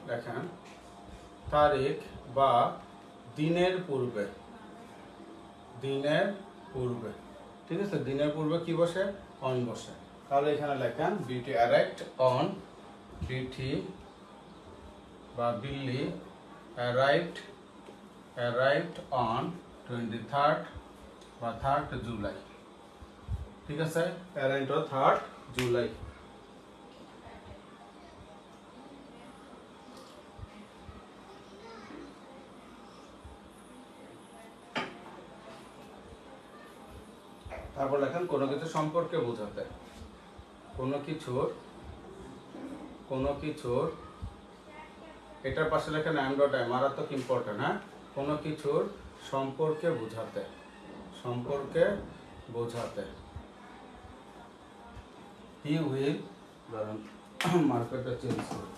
লেখেন তারিখ বা দিনের পূর্বে, দিনের পূর্বে। ঠিক আছে, দিনের পূর্বে কি বসে? অন বসে। তাহলে এখানে লেখেন বিটি অ্যারাইভড অন, বিটি বা বিল্লি অ্যারাইভড অন 23rd বা 3rd জুলাই। ঠিক আছে, অ্যারাইভড অন 3rd জুলাই। তারপর লেখেন কোনো কিছু সম্পর্কে বোঝাতে, কোনো কিছুর এটার পাশে লেখেন এম ডট আই, মারাত্মক ইম্পর্টেন্ট। হ্যাঁ, কোনো কিছুর সম্পর্কে বোঝাতে হি উইল, ধরুন মার্কেটটা চেঞ্জ করে,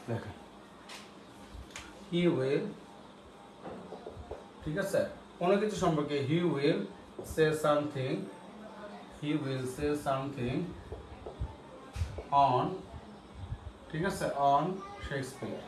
দেখেন হি উইল, ঠিক আছে, কোনো কিছু সম্পর্কে he will say something on, ঠিক আছে, অন শেক্সপিয়ার।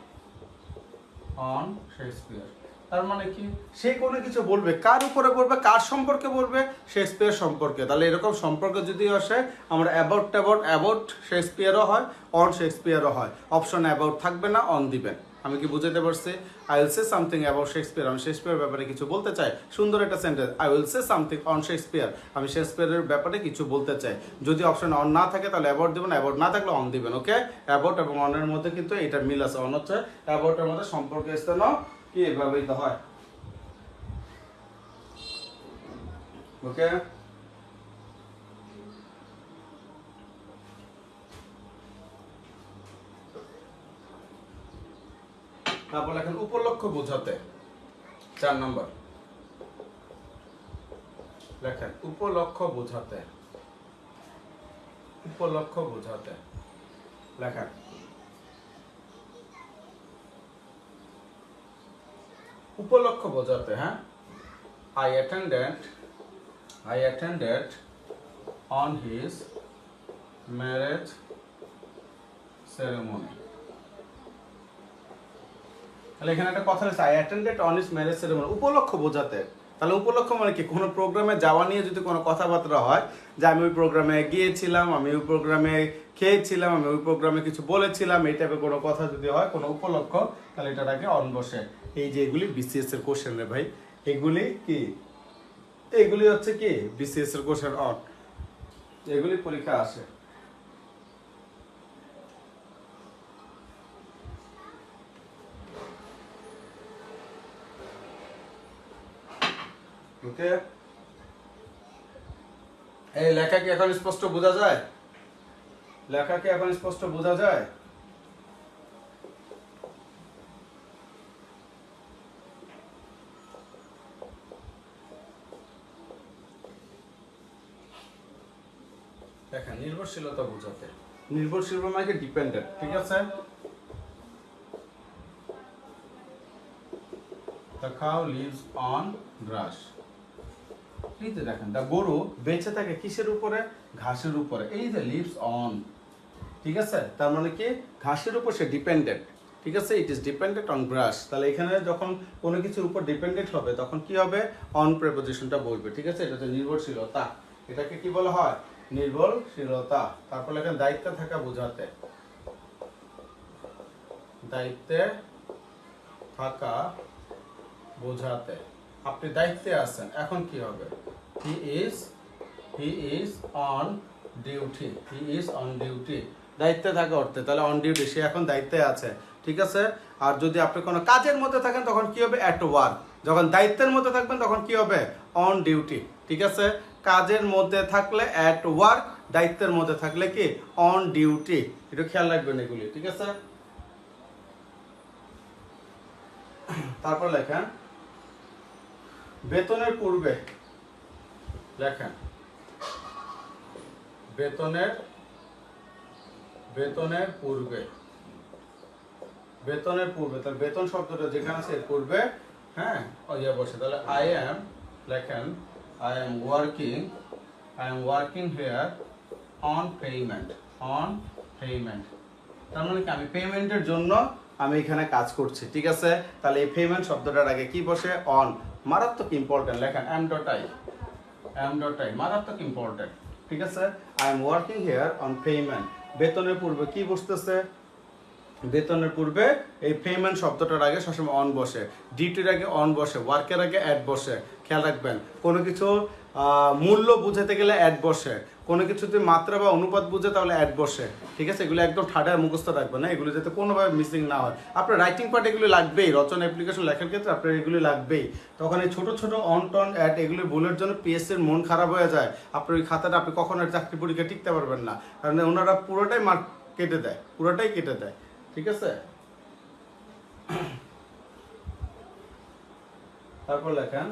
তার মানে কি, সে কোনো কিছু বলবে, কার উপরে বলবে, কার সম্পর্কে বলবে? শেক্সপিয়ার সম্পর্কে। তাহলে এরকম সম্পর্ক যদি আসে, আমরা অ্যাবাউট শেক্সপিয়ারও হয়, অন শেক্সপিয়ারও হয়। অপশন অ্যাবাউট থাকবে না, অন দিবেন। আমি কি বুঝাতে পারছি? I will say something about Shakespeare, আমি শেক্সপিয়ার ব্যাপারে কিছু বলতে চাই। সুন্দর একটা sentence, I will say something on Shakespeare, আমি শেক্সপিয়ারের ব্যাপারে কিছু বলতে চাই। যদি অপশন অন না থাকে তাহলে অ্যাবাউট দিবেন, অ্যাবাউট না থাকলে অন দিবেন। ওকে, অ্যাবাউট এবং অনের মধ্যে কিন্তু এটার মিল আছে। অন হচ্ছে অ্যাবাউটের মধ্যে সম্পর্ক স্থান কি ব্যবহৃত হয়। ওকে, তারপর লেখেন উপলক্ষ বোঝাতে, 4 নম্বর, লেখেন উপলক্ষ বোঝাতে, লেখেন উপলক্ষ বোঝাতে। হ্যাঁ, I attended on his marriage ceremony. তাহলে এখানে একটা কথা আছে, I attended on his marriage ceremony, উপলক্ষ বোঝাতে। তাহলে উপলক্ষ মানে কি? কোনো প্রোগ্রামে যাওয়া নিয়ে যদি কোনো কথাবার্তা হয়, যে আমি ওই প্রোগ্রামে গিয়েছিলাম, আমি ওই প্রোগ্রামে খেয়েছিলাম, আমি ওই প্রোগ্রামে কিছু বলেছিলাম, এই টাইপের কোনো কথা যদি হয়, কোনো উপলক্ষ, তাহলে এটার আগে অন বসে। এই যে এগুলি বিসিএস এর কোশ্চেন রে ভাই, এগুলি কি? এগুলি হচ্ছে কি বিসিএস এর কোশ্চেন, অন, এগুলি পরীক্ষা আসে। ওকে, এই লেখা কি এখন স্পষ্ট বোঝা যায়? লেখা কি এখন স্পষ্ট বোঝা যায়? দেখেন নির্ভরশীলতা বোঝাতে, নির্ভরশীল মানে ডিপেন্ডেন্ট। ঠিক আছে, The cow lives on grass. এই যে দেখেন, দা গরু বেঁচে থাকে কিসের উপরে? ঘাসের উপরে। এই যে লিভস অন, ঠিক আছে, তার মানে কি ঘাসের উপর সে ডিপেন্ডেন্ট। ঠিক আছে, it is dependent on grass. তাহলে এখানে যখন কোনো কিছুর উপর ডিপেন্ডেন্ট হবে তখন কি হবে? অন প্রেপোজিশনটা বলবে। ঠিক আছে, এটা হচ্ছে নির্ভরশীলতা। এটাকে কি বলা হয়? নির্ভরশীলতা। তারপর লেখেন দায়িত্বে থাকা বোঝাতে, দায়িত্বে থাকা বোঝাতে। আপনি দায়িত্বে আছেন, এখন কি হবে? He is on duty, he is on duty. দায়িত্বে থাকা অর্থে, তাহলে অন ডিউটি, সে এখন দায়িত্বে আছে, ঠিক আছে। আর যদি আপনি কোনো কাজের মধ্যে থাকেন তখন কি হবে? At work. যখন দায়িত্বের মধ্যে থাকবেন তখন কি হবে? অন ডিউটি, ঠিক আছে। কাজের মধ্যে থাকলে অ্যাট ওয়ার্ক, দায়িত্বের মধ্যে থাকলে কি? On duty. একটু খেয়াল রাখবেন এগুলি, ঠিক আছে। তারপর লেখেন বেতনের পূর্বে, লেখেন বেতনের পূর্বে, বেতনের পূর্বে, তাহলে বেতন শব্দটা যেখানে আছে এর পূর্বে হ্যাঁ ইয়ে বসে, তাহলে আই এম, লেখেন I am working here on payment, on payment. তার মানে কি? আমি পেমেন্টের জন্য আমি এখানে কাজ করছি, ঠিক আছে। তাহলে এই পেমেন্ট শব্দটার আগে কি বসে? অন। মারাত্মক ইম্পর্টেন্ট, লেখেন এম ডট আই, মারাত্মক ইম্পর্টেন্ট, ঠিক আছে। I am working here on payment. বেতনের পূর্বে কি বসতেছে? বেতনের পূর্বে এই পেমেন্ট শব্দটার আগে সবসময় অন বসে, ডিউটির আগে অন বসে, ওয়ার্কের আগে অ্যাড বসে। খেয়াল রাখবেন, কোনো কিছু মূল্য বুঝাতে গেলে অ্যাড বসে, কোনো কিছু যদি মাত্রা বা অনুপাত বুঝে তাহলে অ্যাড বসে, ঠিক আছে। এগুলো একদম ঠাডায় মুখস্থ রাখবেন না, এগুলো যাতে কোনোভাবে মিসিং না হয়। আপনার রাইটিং পার্ট এগুলো লাগবেই, রচনা অ্যাপ্লিকেশন লেখার ক্ষেত্রে আপনার এগুলি লাগবেই। তখন এই ছোটো ছোটো অন টন অ্যাড এগুলি ভুলের জন্য পিএসসির মন খারাপ হয়ে যায়। আপনার ওই খাতাটা আপনি কখনো চাকরি পরীক্ষা টিকতে পারবেন না, কারণ ওনারা পুরোটাই মার্ক কেটে দেয়, পুরোটাই কেটে দেয়, ঠিক আছে। তারপর লেখেন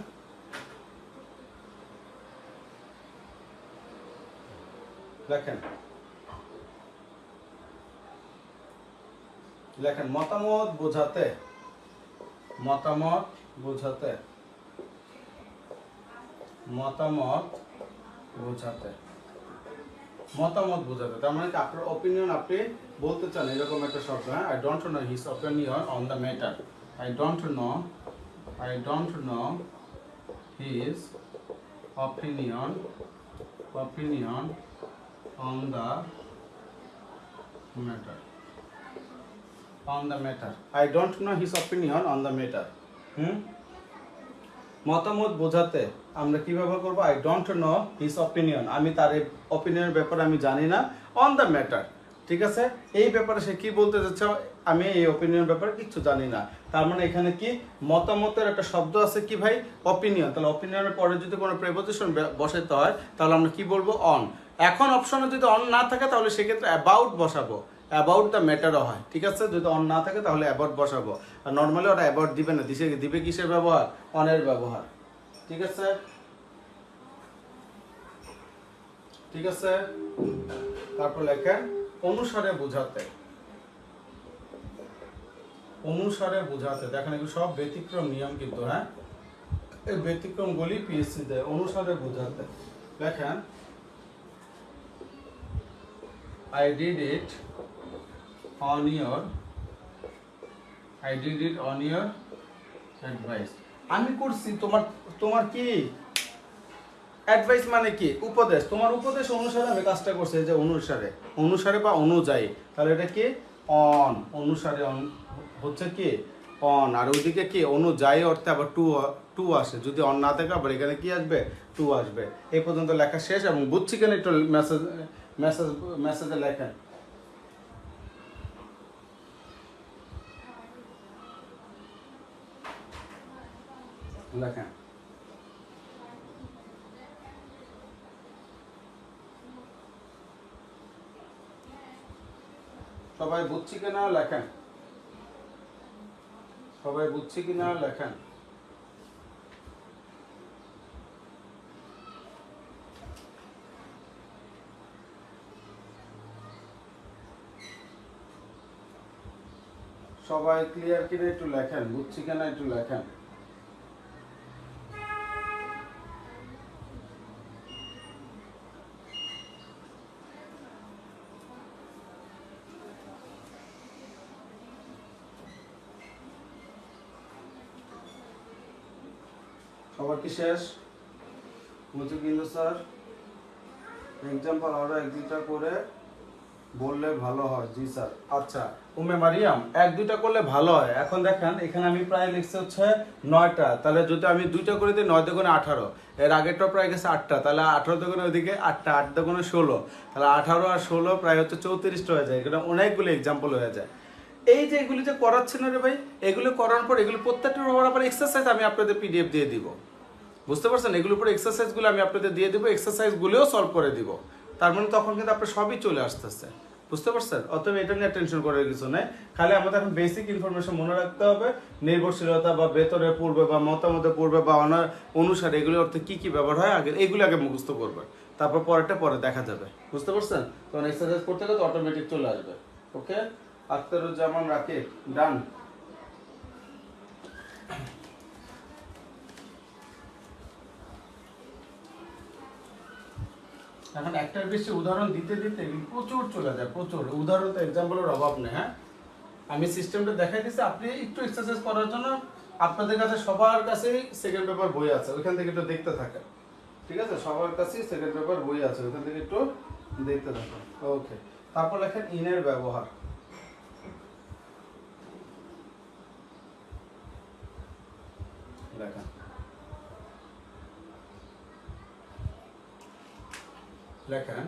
মতামত বোঝাতে, মতামত বোঝাতে, মতামত বোঝাতে, মতামত বোঝাতে। তার মানে আপনার অপিনিয়ন আপনি বলতে চান, এরকম একটা শব্দ। হ্যাঁ, I don't know his opinion on the matter, I don't know his opinion on the matter, I don't know his opinion on the matter. মতামত বোঝাতে আমরা কি ব্যবহার করব? I don't know his opinion, আমি তার অপিনিয়নের ব্যাপারে আমি জানি না, on the matter, ঠিক আছে। এই ব্যাপারে সে কি বলতে যাচ্ছে? আমি এই অপিনিয়নের ব্যাপারে কিছু জানি না। তার মানে এখানে কি মতামতের একটা শব্দ আছে কি ভাই? অপিনিয়ন। তাহলে অপিনিয়নের পরে যদি কোনো প্রেপোজিশন বসাতে হয় তাহলে আমরা কি বলবো? অন। এখন অপশনে যদি অন না থাকে তাহলে সেক্ষেত্রে অ্যাবাউট বসাবো, অ্যাবাউট দ্য ম্যাটারও হয়, ঠিক আছে। যদি অন না থাকে তাহলে অ্যাবাউট বসাবো। আর নর্মালি ওটা অ্যাবাউট দিবে না, দিবে কিসের ব্যবহার? অনের ব্যবহার, ঠিক আছে, ঠিক আছে। তারপর লেখেন অনুসারে বোঝাতে, অনুসারে বোঝাতে। দেখেন এগুলো সব ব্যতিক্রম নিয়ম কিন্তু, হ্যাঁ, এই ব্যতিক্রমগুলি পিএসসি দেয়। অনুসারে বোঝাতে লেখেন I did it on your advice. আমি করছি তোমার কি অ্যাডভাইস মানে কি? উপদেশ। তোমার উপদেশ অনুসারে আমি কাজটা করছি। যে অনুসারে বা অনুযায়ী, তাহলে এটা কি? অন। অনুসারে হচ্ছে কি? অন। আর ওইদিকে কি? অনুযায়ী অর্থে আবার টু আসে। যদি অন না থাকে আবার এখানে কি আসবে? টু আসবে। এই পর্যন্ত লেখা শেষ। এবং বুঝছি কেন একটু মেসেজে লেখেন। লেখেন সবাই বুঝছি কিনা লেখেন, সবাই বুঝছি কিনা লেখেন। সবাই ক্লিয়ার কিনা একটু লেখেন, বুঝছি কিনা একটু লেখেন। সবার কি শেষ? বুঝছি কিন্তু স্যার। এক্সাম্পল আরো এক দুইটা করে বললে ভালো হয়। জি স্যার। আচ্ছা উম্মে মারিয়াম এক দুইটা করলে ভালো হয়। এখন দেখেন এখানে আমি প্রায় লিখছি হচ্ছে 9টা, তাহলে যদি আমি দুইটা করে দিই 9 দুগুণে 18, এর আগেরটা প্রায় গেছে 8টা, তাহলে 18 দুগুণে ওইদিকে 8টা, 8 দুগুণে 16, তাহলে 18 আর 16 প্রায় হচ্ছে 34টা হয়ে যায়। এখানে অনেকগুলো এক্সাম্পল হয়ে যায়। এই যে এগুলি যে করাচ্ছি না রে ভাই, এগুলো করার পর এগুলো প্রত্যেকটার উপর আবার এক্সারসাইজ আমি আপনাদের পিডিএফ দিয়ে দিব, বুঝতে পারছেন? এগুলোর উপর এক্সারসাইজগুলো আমি আপনাদের দিয়ে দিব, এক্সারসাইজগুলোও সলভ করে দিব। তার মানে তখন কিন্তু আপনার সবই চলে আসতেছে, বুঝতে পারছেন? অতএব এটা নিয়ে টেনশন করার কিছু নেই। খালি আমাদের এখন বেসিক ইনফরমেশন মনে রাখতে হবে, নির্ভরশীলতা বা ভেতরে পূর্বে বা মতামতের পূর্বে বা অনুসারে এগুলোর অর্থে কি কি ব্যবহার হয় আগে এইগুলো আগে মুখস্থ করবে, তারপর পরেরটা পরে দেখা যাবে, বুঝতে পারছেন? তখন এক্সারসাইজ করতে গেলে অটোমেটিক চলে আসবে। ওকে, আখতারুজ্জামান রাকিব, ডান। এখন একটার বেশি উদাহরণ দিতে দিতে প্রচুর চলে যায়, প্রচুর উদাহরণ তো এক্সাম্পলের অভাব নেই। হ্যাঁ, আমি সিস্টেমটা দেখাই দিচ্ছি, আপনি একটু এক্সারসাইজ করার জন্য আপনাদের কাছে সবার কাছেই সেকেন্ড পেপার বই আছে, ওইখান থেকে একটু দেখতে থাকেন, ঠিক আছে? সবার কাছেই সেকেন্ড পেপার বই আছে, ওইখান থেকে একটু দেখতে থাকেন। ওকে, তারপর লেখেন ইনের ব্যবহার। লেখেন লেখেন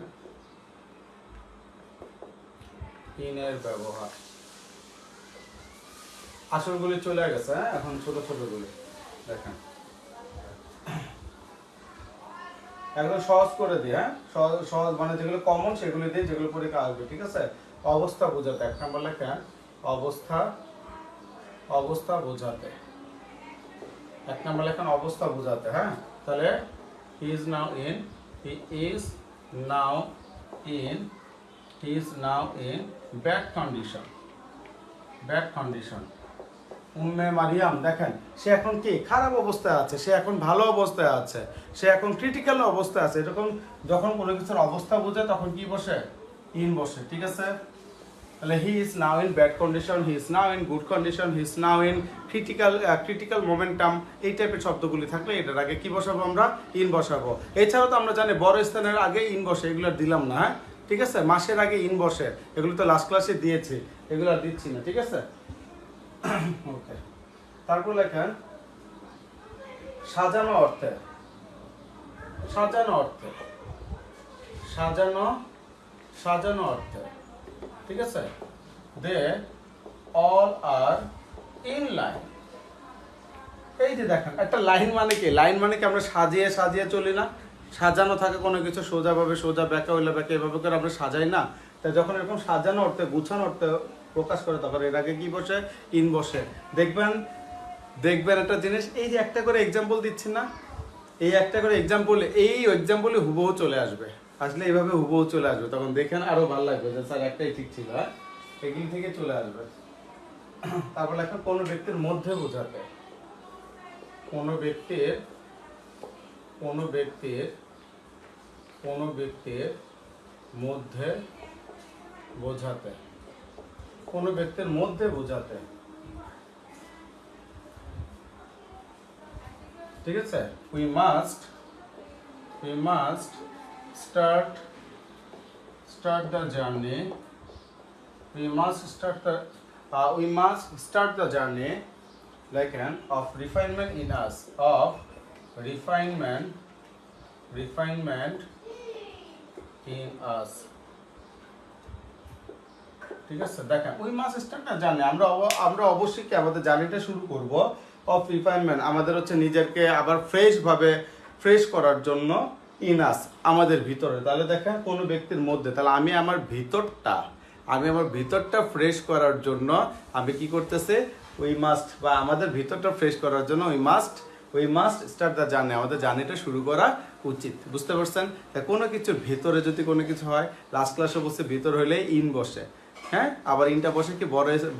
ইনের ব্যবহার। আসলগুলি চলে গেছে, হ্যাঁ, এখন ছোট ছোট গুলি দেখেন, একদম সহজ করে দিই। হ্যাঁ, সহজ মানে যেগুলো কমন সেগুলো দিই, যেগুলো পরীক্ষা আসবে, ঠিক আছে? অবস্থা বোঝাতে 1 নম্বর লেখেন অবস্থা, অবস্থা বোঝাতে 1 নম্বর লেখেন অবস্থা বোঝাতে। হ্যাঁ, তাহলে he is now in, he is now in, he is now in bad condition, bad condition. Umme Mariam দেখেন সে এখন কি খারাপ অবস্থায় আছে, সে এখন ভালো অবস্থায় আছে, সে এখন ক্রিটিক্যাল অবস্থায় আছে। এরকম যখন কোনো কিছুর অবস্থা বোঝে তখন কি বসে? ইন বসে, ঠিক আছে? তাহলে he is now in bad condition, he is now in good condition, he is now in critical momentum, এই টাইপের শব্দগুলি থাকলে এটার আগে কি বসাবো? আমরা ইন বসাবো। এছাড়াও তো আমরা জানি বড় স্থানের আগে ইন বসে, এগুলো আর দিলাম না। হ্যাঁ, ঠিক আছে? মাসের আগে ইন বসে, এগুলো তো লাস্ট ক্লাসে দিয়েছি, এগুলো আর দিচ্ছি না, ঠিক আছে? ওকে, তারপর লেখেন সাজানো অর্থে, সাজানো অর্থে, সাজানো, সাজানো অর্থে, ঠিক আছে? They all are in line. এই যে দেখেন একটা লাইন মানে কি? লাইন মানে কি আমরা সাজিয়ে সাজিয়ে চলি না? সাজানো থাকে কোনো কিছু সোজাভাবে, সোজা ব্যাকা হইলে ব্যাকা, এভাবে করে আমরা সাজাই না? তাই যখন এরকম সাজানো অর্থে, গুছানো অর্থে প্রকাশ করে তখন এর আগে কি বসে? ইন বসে। দেখবেন দেখবেন একটা জিনিস, এই যে একটা করে এক্সাম্পল দিচ্ছি না, এই একটা করে এক্সাম্পল, এই এক্সাম্পলে হুবহু চলে আসবে, আসলে এইভাবে হুবহু চলে আসবে, তখন দেখেন আরো ভালো লাগবে যে স্যার একটাই ঠিক ছিল। হ্যাঁ, এগুলি থেকে চলে আসবে। তারপর লেখা কোনো ব্যক্তির মধ্যে বোঝাতে, কোনো ব্যক্তির, কোনো ব্যক্তির, কোনো ব্যক্তির মধ্যে বোঝাতে, কোনো ব্যক্তির মধ্যে বোঝাতে, ঠিক আছে? we must start the journey, we must start the journey like an of refinement in us, of refinement in us, ঠিক আছে? দেখেন উই মাস্ট স্টার্ট না জার্নি, আমরা অবশ্যই কি আমাদের জার্নিটা শুরু করব অফ রিফাইনমেন্ট, আমাদের হচ্ছে নিজেকে আবার ফ্রেশ করার জন্য, ইনাস আমাদের ভিতরে। তাহলে দেখেন কোনো ব্যক্তির মধ্যে, তাহলে আমি আমার ভিতরটা ফ্রেশ করার জন্য আমি কি করতেছে? উই মাস্ট, বা আমাদের ভিতরটা ফ্রেশ করার জন্য we must start the journey, আমাদের জার্নিটা শুরু করা উচিত, বুঝতে পারছেন? তা কোনো কিছুর ভিতরে যদি কোনো কিছু হয়, লাস্ট ক্লাসে বসে ভিতর হলে ইন বসে, হ্যাঁ, আবার ইনটা বসে কি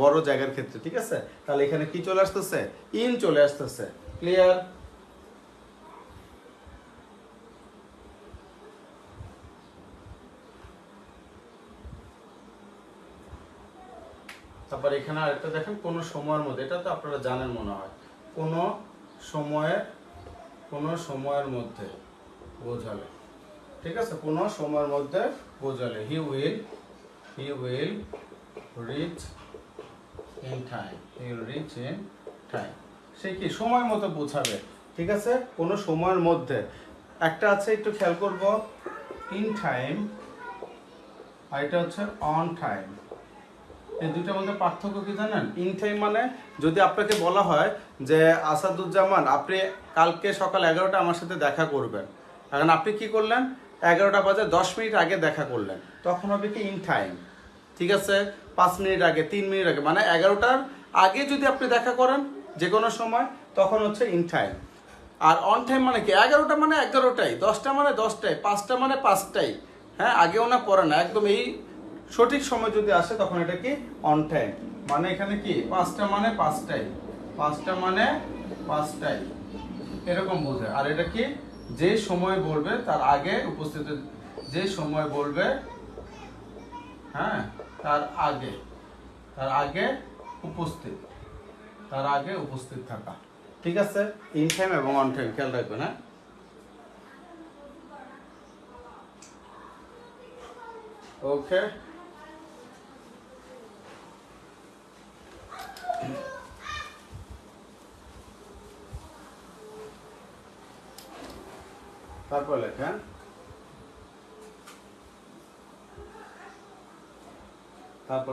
বড় জায়গার ক্ষেত্রে, ঠিক আছে? তাহলে এখানে কি চলে আসতেছে? ইন চলে আসতেছে। ক্লিয়ার? তারপর এখানে আরেকটা দেখেন কোনো সময়ের মধ্যে, এটা তো আপনারা জানেন মনে হয়, কোনো সময়ের মধ্যে বোঝালে, ঠিক আছে, কোনো সময়ের মধ্যে বোঝালে he will reach in time, he will reach in time. সে কি সময় মতো বোঝাবে, ঠিক আছে, কোনো সময়ের মধ্যে। একটা আছে একটু খেয়াল করব, ইন টাইম, আর এটা হচ্ছে অন টাইম। এই দুইটার মধ্যে পার্থক্য কি জানেন? ইন টাইম মানে যদি আপনাকে বলা হয় যে আসাদুজ্জামান আপনি কালকে সকাল 11টা আমার সাথে দেখা করবেন, এখন আপনি কি করলেন 11টা বাজে 10 মিনিট আগে দেখা করলেন, তখন হবে কি ইন টাইম, ঠিক আছে, 5 মিনিট আগে, 3 মিনিট আগে, মানে 11টার আগে যদি আপনি দেখা করেন যে কোনো সময় তখন হচ্ছে ইন টাইম। আর অন টাইম মানে কি 11টা মানে 11টাই, 10টা মানে 10টাই, 5টা মানে 5টাই, হ্যাঁ, আগেও না পরে না, একদম এই সঠিক সময় যদি আসে তখন এটা কি অন টাইম। মানে এখানে কি 5টা মানে 5টাই, 5টা মানে 5টাই, এরকম বোঝায়। আর এটা কি যে সময় বলবে তার আগে উপস্থিত, যে সময় বলবে, হ্যাঁ, তার আগে উপস্থিত, তার আগে উপস্থিত থাকা, ঠিক আছে, ইন টাইম এবং অন টাইম খেয়াল রাখবেন। হ্যাঁ, ওকে। তারপর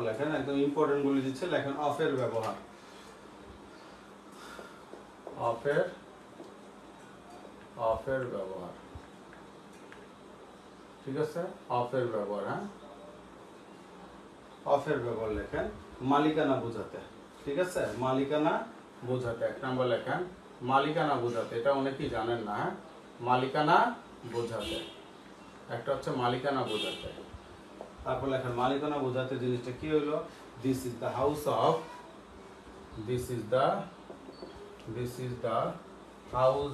লেখেন একদম ইম্পর্টেন্ট বলে দিচ্ছে, লেখেন অফের ব্যবহার, অফের ব্যবহার, ঠিক আছে, অফের ব্যবহার। হ্যাঁ, অফের ব্যবহার লেখেন মালিকানা বোঝাতে, ঠিক আছে, মালিকানা বোঝাতে। 1 নম্বর লেখেন মালিকানা বোঝাতে, এটা অনেকেই জানেন না। হ্যাঁ, মালিকানা বোঝাতে, একটা হচ্ছে মালিকানা বোঝাতে। তারপর লেখেন মালিকানা বোঝাতে জিনিসটা কি হলো, this is the house of, this is the house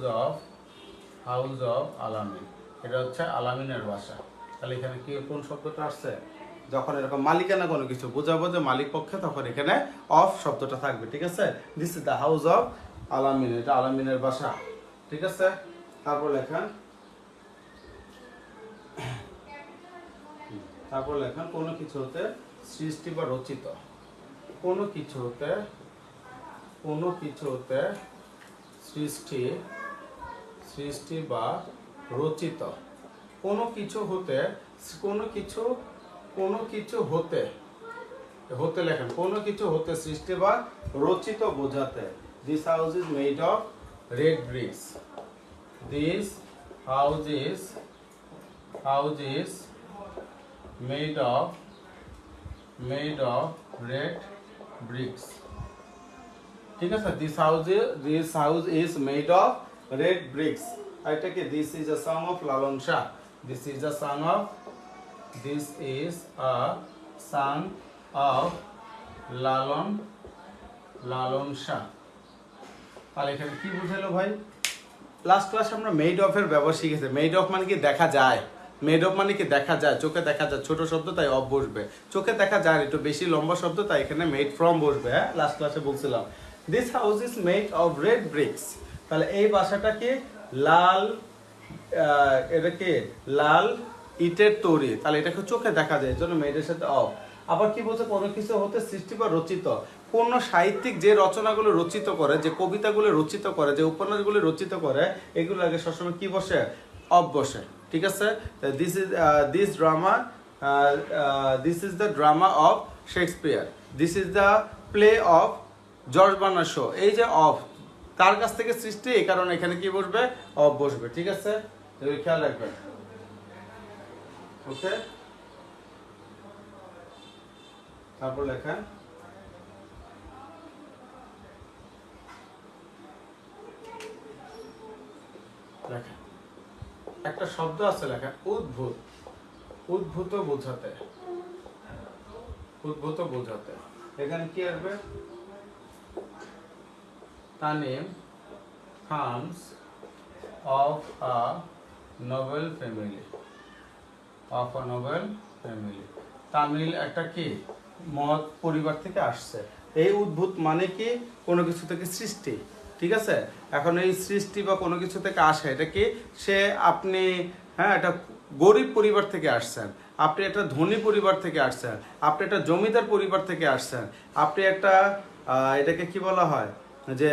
of আলামিন, এটা হচ্ছে আলামিনের বাসা। তাহলে এখানে কি কোন শব্দটা আসছে? যখন এরকম মালিকানা কোনো কিছু বোঝাবো যে মালিক পক্ষে, তখন এখানে অফ শব্দটা থাকবে, ঠিক আছে, this is the house of আলামিন, এটা আলামিনের বাসা, ঠিক আছে। তারপর লেখেন কোনো কিছু হতে সৃষ্টি বা রচিত, কোনো কিছু হতে সৃষ্টি বা রচিত, কোনো কিছু হতে লেখেন কোনো কিছু হতে সৃষ্টি বা রচিত বোঝাতে। This house is made of red bricks, this house is made of red bricks, ঠিক আছে, this house is made of red bricks। এটা কি this is a song of Lalon Shah, this is a song of Lalon Shah. তাহলে এখানে কি বুঝালো ভাই? Last ক্লাসে আমরা মেড অফ এর ব্যবহার শিখেছি। মেড অফ মানে কি দেখা যায়, মেড অফ মানে কি দেখা যায়, চোখে দেখা যায়, ছোট শব্দ তাই অফ বসবে, চোখে দেখা যায় একটু বেশি লম্বা শব্দ তাই এখানে মেড ফ্রম বসবে। হ্যাঁ, লাস্ট ক্লাসে বলছিলাম this house is made of red bricks. তাহলে এই বাসাটা কি লাল, এটা কি লাল ইটের তৈরি, তাহলে এটাকে চোখে দেখা যায়, এই জন্য মেডের সাথে অফ। আবার কি বলছে কোনো কিছু হতে সৃষ্টি বা রচিত, কোন সাহিত্যিক যে রচনাগুলো রচিত করে, যে কবিতাগুলো রচিত করে, যে উপন্যাসগুলো রচিত করে, এগুলো আগে সবসময় কি বসে? অফ বসে, ঠিক আছে। This is the drama of Shakespeare, this is the play of George Bernard Shaw. এই যে অফ তার কাছ থেকে সৃষ্টি, এই কারণে এখানে কি বসবে? অফ বসবে, ঠিক আছে, খেয়াল রাখবেন। ওকে, তারপর লেখেন একটা শব্দ আছে লেখা উদ্ভূত বোঝাতে, এখানে কি আসবে? Tanim comes of a noble family, Tamil একটা কি মহৎ পরিবার থেকে আসছে। এই উদ্ভূত মানে কি কোনো কিছু থেকে সৃষ্টি, ঠিক আছে। এখন এই সৃষ্টি বা কোনো কিছু থেকে আসে, এটা কি সে আপনি হ্যাঁ, এটা গরিব পরিবার থেকে আসছেন, আপনি একটা ধনী পরিবার থেকে আসছেন, আপনি একটা জমিদার পরিবার থেকে আসছেন, আপনি একটা এটাকে কি বলা হয় যে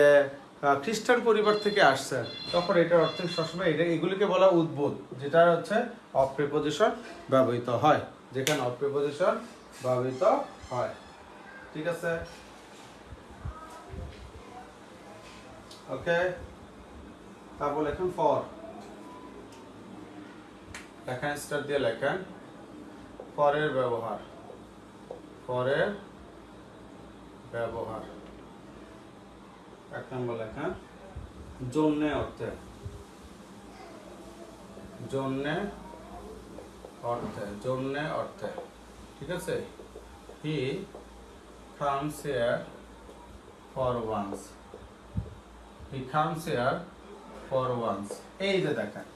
খ্রিস্টান পরিবার থেকে আসছেন, তখন এটার অর্থ সবসময় এগুলিকে বলা উদ্ভূত, যেটা হচ্ছে অফ প্রিপোজিশন ব্যবহৃত হয়, যেখানে অফ প্রিপোজিশন ব্যবহৃত হয়। ঠিক আছে, ওকে। তারপর লেখেন ফর, লেখেন স্টার দিয়ে লেখেন ফরের ব্যবহার, ফরের ব্যবহার। এক নম্বর লেখেন জন্যে অর্থে, জন্যে অর্থে, জন্যে অর্থে। ঠিক আছে, he comes here for once, he comes here for once. এই যে দেখেন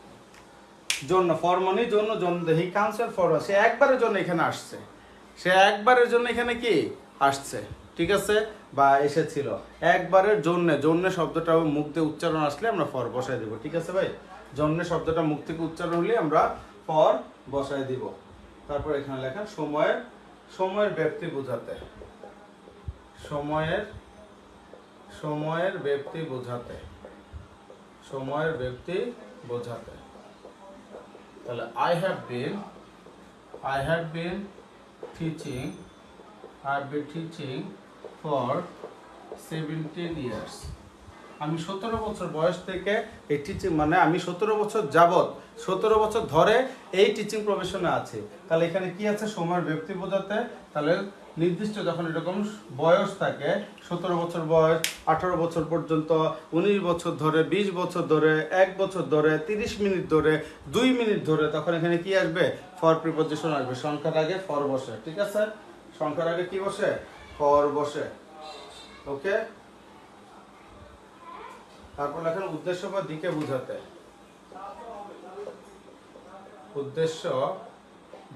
জন্য, ফর মানে জন্য, জন্য he comes here for once, সে একবারের জন্য এখানে আসছে, সে একবারের জন্য এখানে কি আসছে, ঠিক আছে, বা এসেছিল একবারের জন্য। জন্য শব্দটা মুখ দিয়ে উচ্চারণ আসলে আমরা ফর বসায় দিব। ঠিক আছে ভাই, জন্য শব্দটা মুখ থেকে উচ্চারণ হলে আমরা ফর বসায় দিব। তারপর এখানে লেখেন সময়ের, সময়ের ব্যাপ্তি বোঝাতে, সময়ের, সময়ের ব্যাপ্তি বোঝাতে, সময়ের ব্যাপ্তি বোঝাতে। তাহলে I have been teaching, I have been teaching for 17 years. আমি 17 বছর বয়স থেকে এই টিচিং, মানে আমি 17 বছর যাবত, 17 বছর ধরে এই টিচিং প্রফেশনে আছি। তাহলে এখানে কি আছে, সময়ের ব্যাপ্তি বোঝাতে। তাহলে নির্দিষ্ট যখন এরকম বয়স থাকে, 17 বছর বয়স, 18 বছর পর্যন্ত, 19 বছর ধরে, 20 বছর ধরে, 1 বছর ধরে, 30 মিনিট ধরে, 2 মিনিট ধরে, তখন এখানে কি আসবে, ফর প্রিপোজিশন আসবে। সংখ্যার আগে ফর বসে। ঠিক আছে, সংখ্যার আগে কি বসে, ফর বসে। ওকে। তারপর লেখেন উদ্দেশ্য বা দিকে বোঝাতে, উদ্দেশ্য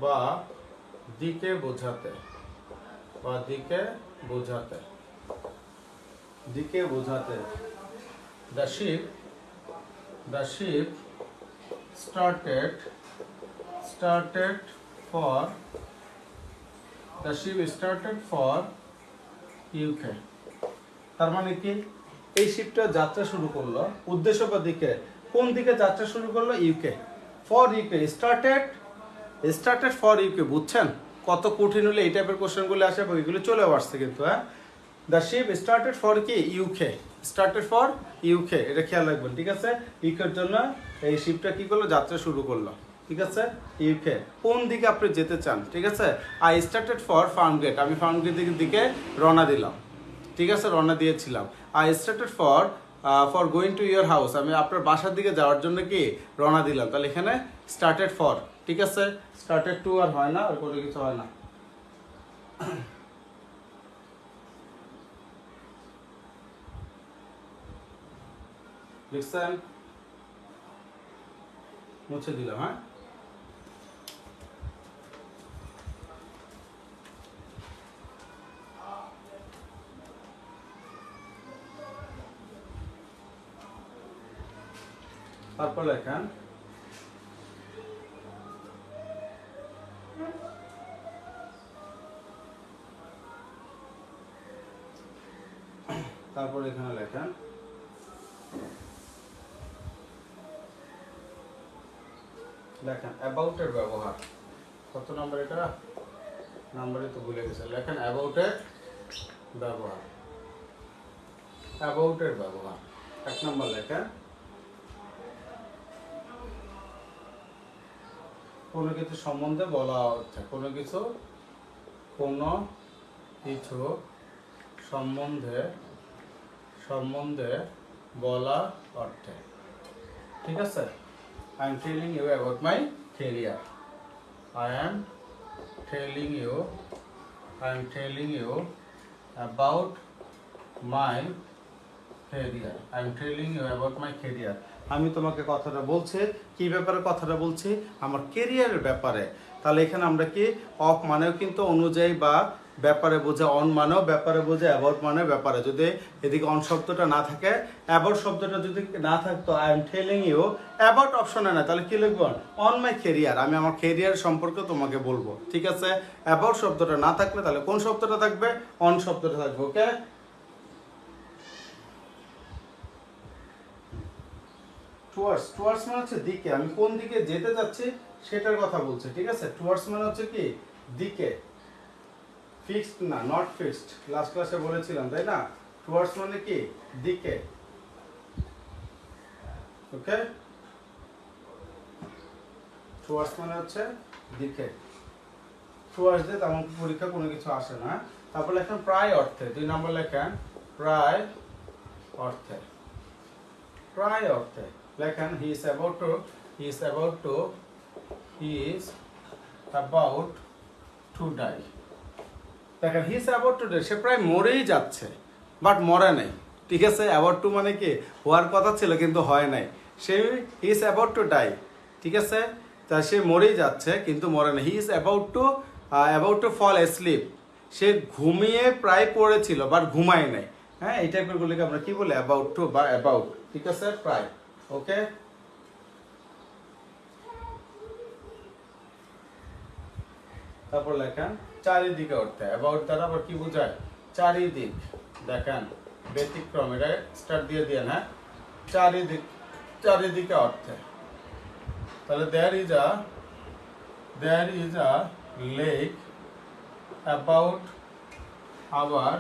বা দিকে বোঝাতে, বা দিকে বোঝাতে, দিকে বোঝাতে। The ship started for, the ship started for UK. তার মানে কি, এই শিপটা যাত্রা শুরু করলো, উদ্দেশ্য বা দিকে, কোন দিকে যাত্রা শুরু করলো, UK, for UK, started for UK. বুঝছেন কত কঠিন হলে এই টাইপের কোশ্চেনগুলো আসে, এগুলো চলেও আসছে কিন্তু। হ্যাঁ, দ্য শিপ স্টার্টেড ফর কি, ইউকে, স্টার্টেড ফর ইউকে, এটা খেয়াল রাখবেন। ঠিক আছে, ইউকের জন্য এই শিপটা কি করলো, যাত্রা শুরু করলো। ঠিক আছে, ইউকে, কোন দিকে আপনি যেতে চান। ঠিক আছে, আই স্টার্টেড ফর ফার্মগেট, আমি ফার্মগেটের দিকে রওনা দিলাম। ঠিক আছে, রওনা দিয়েছিলাম। I started for going to your house, আমি আপনার বাসার দিকে যাওয়ার জন্য কি রওনা দিলাম। তাহলে এখানে স্টার্টেড ফর। ঠিক আছে, স্টার্টেড টু আর হয় না, আর কোনো কিছু হয় না। লিখছেন, মুছে দিলাম। হ্যাঁ, তারপর লেখেন তারপর এখানে লেখেন অ্যাবাউটের ব্যবহার। কত নাম্বার এটা, নাম্বারে তো ভুলে গেছে। লেখেন অ্যাবাউটের ব্যবহার, অ্যাবাউটের ব্যবহার। এক নম্বর লেখেন কোনো কিছু সম্বন্ধে বলা হচ্ছে, কোনো কিছু সম্বন্ধে বলা অর্থে। ঠিক আছে, I am telling you about my career. I am telling you about my career. I am telling you about my career. আমি তোমাকে কথাটা বলছি, কি ব্যাপারে কথাটা বলছি, আমার কেরিয়ারের ব্যাপারে। তাহলে এখানে আমরা কি, অফ মানেও কিন্তু অনুযায়ী বা ব্যাপারে বোঝে, অন মানেও ব্যাপারে বোঝে, অ্যাবাউট মানে ব্যাপারে। যদি এদিকে অন শব্দটা না থাকে, অ্যাবাউট শব্দটা যদি না থাকতো, I am telling you, about অপশনে না, তাহলে কি লিখবো? অন মাই ক্যারিয়ার, আমি আমার ক্যারিয়ার সম্পর্কে তোমাকে বলবো। ঠিক আছে, অ্যাবাউট শব্দটা না থাকলে তাহলে কোন শব্দটা থাকবে? অন শব্দটা থাকবে। ওকে, টুয়ার্ডস, টুয়ার্ডস মানে হচ্ছে দিকে, আমি কোন দিকে যেতে যাচ্ছি সেটার কথা বলছি। ঠিক আছে, টুয়ার্ডস মানে হচ্ছে কি? দিকে। ফিক্সড না, নট ফিক্সড, লাস্ট ক্লাসে বলেছিলাম তাই না? টুয়ার্ডস মানে কি? দিকে। ওকে, টুয়ার্ডস মানে হচ্ছে দিকে। টুয়ার্ডস দিয়ে তেমন পরীক্ষা কোনো কিছু আসে না। তারপর লেখেন প্রায় অর্থে, 2 নম্বর লেখেন প্রায় অর্থে। প্রায় অর্থে লেখেন he is about to, he is about to, he is about to die. দেখেন he is about to die, সে প্রায় মরেই যাচ্ছে বাট মরে নাই। ঠিক আছে, অ্যাবাউট টু মানে কি? হওয়ার কথা ছিল কিন্তু হয় নাই। সে he is about to die. ঠিক আছে, তা সে মরেই যাচ্ছে কিন্তু মরে নাই। He is about to fall asleep, সে ঘুমিয়ে প্রায় পড়েছিল বাট ঘুমায় নাই। হ্যাঁ, এই টাইপের গুলিকে আমরা কি বলি? অ্যাবাউট টু বা অ্যাবাউট। ঠিক আছে, প্রায়। ওকে, তারপর লেখেন চারিদিকে অর্থে। অ্যাবাউট দ্বারা আবার কি বোঝায়? চারিদিক। দেখেন ব্যতিক্রম, এটা স্টার্ট দিয়ে দিয়ে না, চারিদিক, চারিদিকে অর্থে। তাহলে there is a lake about our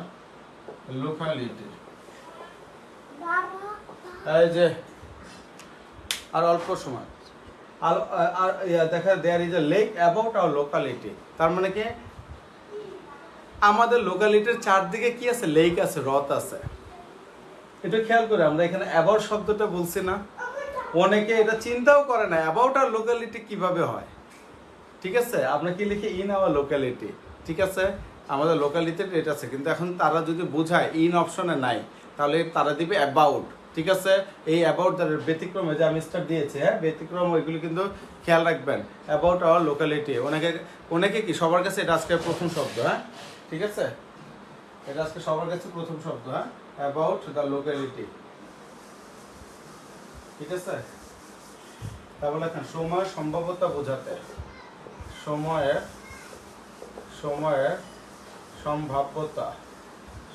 locality. এই যে আর অল্প সময়, আর দেখা there is a lake about our locality, তার মানে কি? আমাদের লোকালিটির চারদিকে কি আছে? লেক আছে, হ্রদ আছে। এটা খেয়াল করে আমরা এখানে অ্যাবাউট শব্দটা বলছি না, অনেকে এটা চিন্তাও করে না অ্যাবাউট আর লোকালিটি কিভাবে হয়। ঠিক আছে, আমরা কি লিখি? In our locality. ঠিক আছে, আমাদের লোকালিটিতে এটা আছে, কিন্তু এখন তারা যদি বোঝায় ইন অপশনে নাই, তাহলে তারা দিবে অ্যাবাউট। ঠিক আছে, এই অ্যাবাউট দ্বারা ব্যতিক্রমে যে আমি স্টার দিয়েছি, হ্যাঁ ব্যতিক্রম, ওইগুলো কিন্তু খেয়াল রাখবেন। অ্যাবাউট আওয়ার লোকালিটি, অনেকে কি সবার কাছে এটা আজকে প্রথম শব্দ। হ্যাঁ, ঠিক আছে, এটা আজকে সবার কাছে প্রথম শব্দ। হ্যাঁ, অ্যাবাউট দ্য লোকালিটি। ঠিক আছে, তারপর লেখেন সময়ের সম্ভাব্যতা বোঝাতে। সময়ের সম্ভাব্যতা,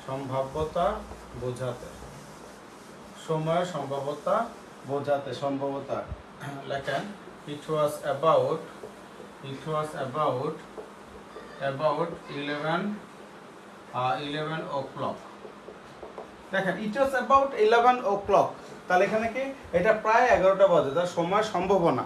সম্ভাব্যতা বোঝাতে। সময়ের সম্ভাব্যতা বোঝাতে, সম্ভাব্যতা লেখেন ইট ওয়াজ অ্যাবাউট 11 o'clock। দেখেন ইট ওয়াজ অ্যাবাউট 11 o'clock, তাহলে এখানে কি? এটা প্রায় 11টা বাজে, তার সময় সম্ভাবনা।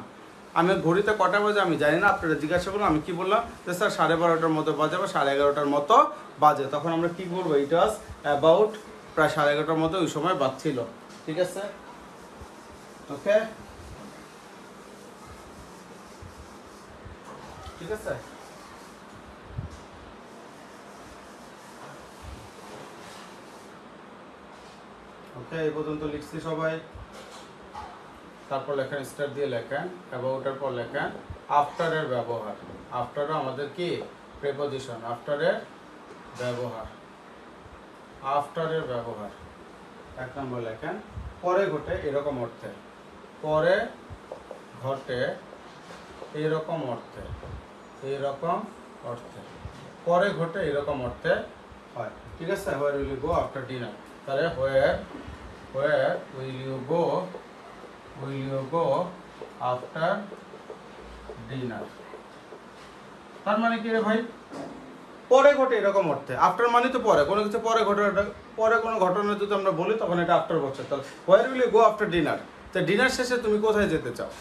আমি ঘড়িতে কটা বাজে আমি জানি না, আপনারা জিজ্ঞাসা করুন। আমি কি বললাম? যে স্যার 12:30টার মতো বাজে বা 11:30টার মতো বাজে, তখন আমরা কি বলবো? ইট ওয়াজ অ্যাবাউট, প্রায় 11:30টার মতো ওই সময় বাজছিল। ঠিক আছে, ওকে, ঠিক আছে। ওকে, এই পর্যন্ত লিখছি সবাই। তারপর লেখেন স্টার দিয়ে লেখেন অ্যাবাউটের পর লেখেন আফটারের ব্যবহার। আফটারও আমাদের কি? প্রিপজিশন। আফটারের ব্যবহার, আফটারের ব্যবহার। 1 নম্বর লেখেন পরে ঘটে এরকম অর্থে। পরে ঘটে এরকম অর্থে, এরকম অর্থে, পরে ঘটে এরকম অর্থে হয়। ঠিক আছে, where will you go after dinner, তাহলে where will you go after dinner. তার মানে কি রে ভাই? পরে ঘটে এরকম অর্থে। আফটার মানে তো পরে, কোনো কিছু পরে ঘটনাটা, পরে কোনো ঘটনা যদি আমরা বলি তখন এটা আফটার বলছে। তাহলে where will you go after dinner, তো ডিনার শেষে তুমি কোথায় যেতে চাও?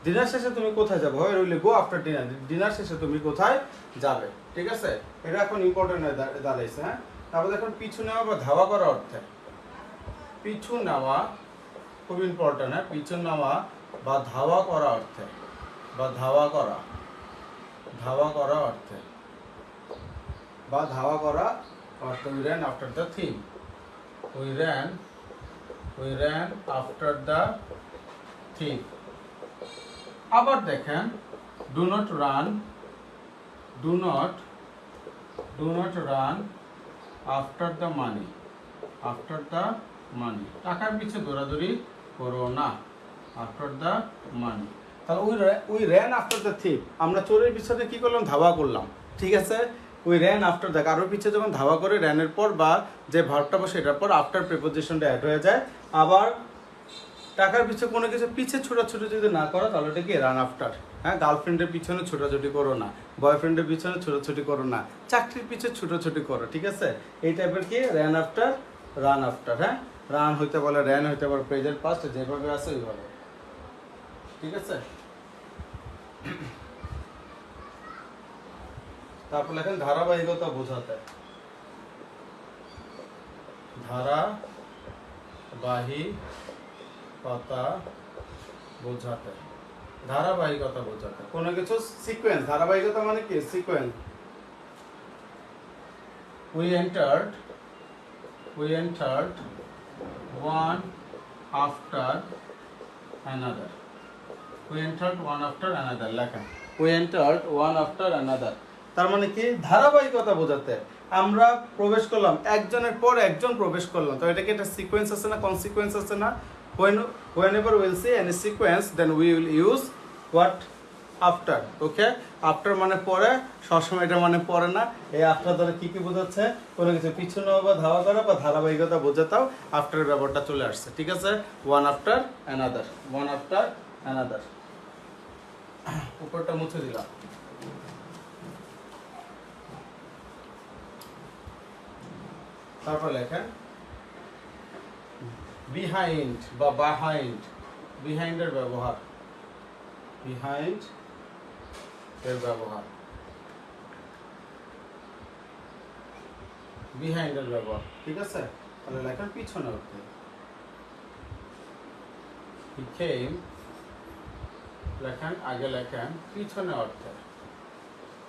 ডিনার শেষে তুমি কোথায় যাবে? Where will you go after dinner, dinner শেষে তুমি কোথায় যাবে? ঠিক আছে, এটা এখন ইম্পর্টেন্ট হয়ে দাঁড়াইছে। হ্যাঁ, তারপর এখন পিছু নেওয়া বা ধাওয়া করা অর্থে। পিছু নেওয়া খুব ইম্পর্টেন্ট। হ্যাঁ, পিছু নেওয়া বা ধাওয়া করা অর্থে, বা ধাওয়া করা অর্থে, বা ধাওয়া করা অর্থে। We ran after the theme, we ran after the theme. আবার দেখেন do not do not run after the money, after the money, টাকার পিছে দৌড়াদৌড়ি করো না, আফটার দ্য মানি। তাহলে we ran after the thief, আমরা চোরের পিছনে কি করলাম, ধাওয়া করলাম, ঠিক আছে। উই র্যান আফটার দ্য, কারোর পিছে যখন ধাওয়া করে র্যানের পর বা যে ভার্বটা বসে এটার পর আফটার প্রিপোজিশনটা অ্যাড হয়ে যায়। আবার টাকার পিছে কোনো কিছু পিছে ছোটাছুটি যদি না করো তাহলে এটা কি রান আফটার। হ্যাঁ, গার্লফ্রেন্ডের পিছনে ছোটাছুটি করো না, বয়ফ্রেন্ডের পিছনে ছোটাছুটি করো না, চাকরির পিছে ছোটাছুটি করো, ঠিক আছে। এই টাইপের কি র্যান আফটার, রান আফটার। হ্যাঁ, রান হইতে বলে, র্যান হইতে পারে প্রেজেন্ট পাস্ট, যেভাবে আছে ওইভাবে, ঠিক আছে। তারপর লেখেন ধারাবাহিকতা বোঝাতে, ধারাবাহিকতা বোঝাতে, ধারাবাহিকতা বোঝাতে কোনো কিছু সিকোয়েন্স, ধারাবাহিকতা মানে কি sequence. we entered one after another, we entered one after another লেখা, we entered one after another, তার মানে কি ধারাবাহিকতা বোঝাতে আমরা প্রবেশ করলাম, একজনের পর একজন প্রবেশ করলাম, তো এটা কি একটা সিকোয়েন্স আছে না, কনসিকোয়েন্স আছে না। whenever we'll see any sequence then we will use what, after, okay. After মানে পরে, সবসময় এটা মানে পরে না। এই আফটার দ্বারা কি কি বোঝাচ্ছে, কোনো কিছু পিছনে বা ধাওয়া করা বা ধারাবাহিকতা বোঝাতেও আফটারের ব্যাপারটা চলে আসছে, ঠিক আছে। One after another, one after another. উপরটা মুছে দিলাম। তারপর লেখেন বিহাইন্ড বা বাহাইন্ড, বিহাইন্ডের ব্যবহার, বিহাইন্ড এর ব্যবহার, বিহাইন্ড এর ব্যবহার, ঠিক আছে। তাহলে লেখেন পিছনে অর্থে, he came, লেখেন আগে লেখেন পিছনে অর্থে,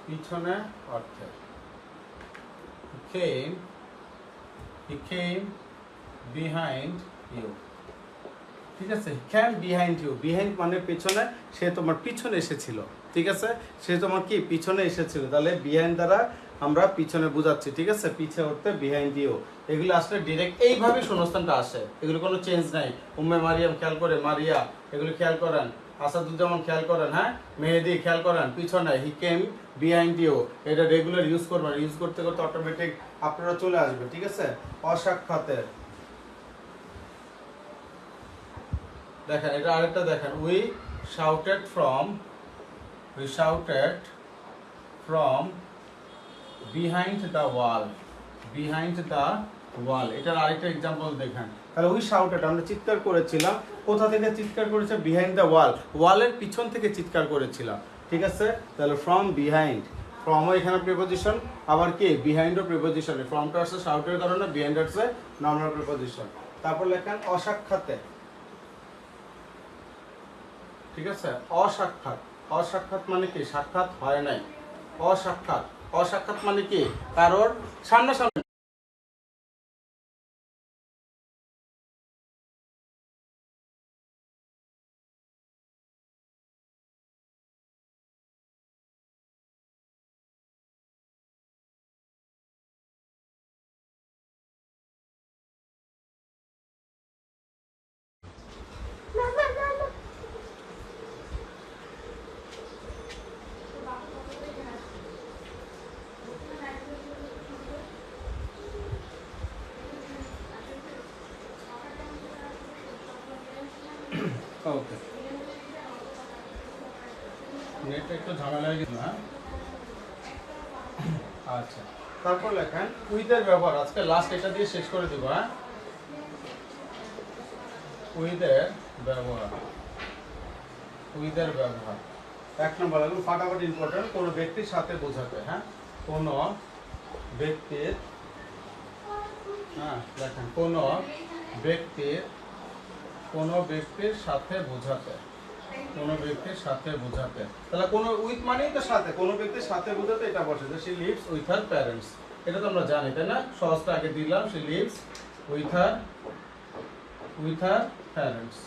পিছনে অর্থে, he came behind you, ঠিক আছে। ক্যাম বিহাইন্ড ইউ, বিহাইন্ড মানে পিছনে, সে তোমার পিছনে এসেছিল, ঠিক আছে। সে তোমার কি পিছনে এসেছিল, তাহলে বিহাইন্ড দ্বারা আমরা পিছনে বুঝাচ্ছি, ঠিক আছে। পিছে উঠতে বিহাইন্ড ইউ, এগুলো আসলে ডিরেক্ট এইভাবে শূন্যস্থানটা আসে, এগুলো কোনো চেঞ্জ নাই। উম্মে মারিয়াম খেয়াল করে, মারিয়া, এগুলো খেয়াল করেন, আসাদুজ্জামান খেয়াল করেন, হ্যাঁ, মেহেদি খেয়াল করেন, পিছনে হি কেম বিহাইন্ড ইউ, এটা রেগুলার ইউজ করবেন, ইউজ করতে করতে অটোমেটিক আপনারা চলে আসবে, ঠিক আছে। অসাক্ষাতের দেখেন, এটা আরেকটা দেখেন, we shouted from behind the wall, behind the wall, এটার আরেকটা এক্সাম্পল দেখেন। তাহলে উই শাউটেড, আমরা চিৎকার করেছিলাম, কোথা থেকে চিৎকার করেছে, বিহাইন্ড দ্য ওয়াল, ওয়ালের পিছন থেকে চিৎকার করেছিলাম, ঠিক আছে। তাহলে ফ্রম বিহাইন্ড, ফ্রমও এখানে প্রিপোজিশন, আবার কি বিহাইন্ডও প্রিপোজিশন, ফ্রমটা আসছে শাউটের কারণে, বিহাইন্ড আসছে নর্মাল প্রিপোজিশন। তারপর লেখেন অসাক্ষাতে, ঠিক আছে। অসাক্ষাৎ, অসাক্ষাৎ মানে কি সাক্ষাৎ হয় নাই, অসাক্ষাৎ, অসাক্ষাৎ মানে কি কারোর সামনাসামনি, ওকে। নেট একটু ঝামেলা হয়ে গেছে, হ্যাঁ। আচ্ছা, তারপর লেখেন উইথের ব্যবহার, আজকে লাস্ট এটা দিয়ে শেষ করে দেবো, হ্যাঁ। উইথের ব্যবহার, উইথের ব্যবহার এক নম্বর একদম ফাটাফাটি ইম্পর্টেন্ট, কোনো ব্যক্তির সাথে বোঝাতে, হ্যাঁ, কোনো ব্যক্তির, হ্যাঁ দেখেন কোনো ব্যক্তির সাথে বোঝাতে, কোনো ব্যক্তির সাথে বোঝাতে, তাহলে কোনো উইথ মানেই তো সাথে, কোনো ব্যক্তির সাথে বোঝাতে এটা বসে যে she lives with her parents, এটা তো আমরা জানি তাই না, সহজটা আগে দিলাম, she lives with her parents,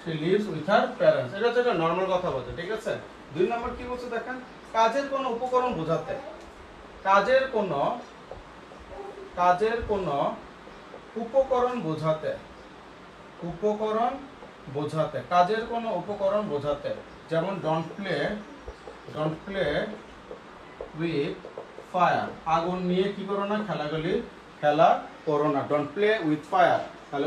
she lives with her parents, এটা হচ্ছে একটা নর্মাল কথা বলছে, ঠিক আছে। 2 নম্বর কি বলছে দেখেন, কাজের কোনো উপকরণ বোঝাতে, কাজের কোনো উপকরণ বোঝাতে, তাহলে কোনো উইথ মানেই তো সাথে, কোনো ব্যক্তির সাথে বোঝাতে এটা বসে যে she lives with her parents, কাজের কোনো উপকরণ বোঝাতে, কাজের কোনো উপকরণ বোঝাতে, যেমন ডোন্ট প্লে উইথ ফায়ার, আগুন নিয়ে কি করো না, খেলা করো না, ডোন্ট প্লে উইথ ফায়ার। তাহলে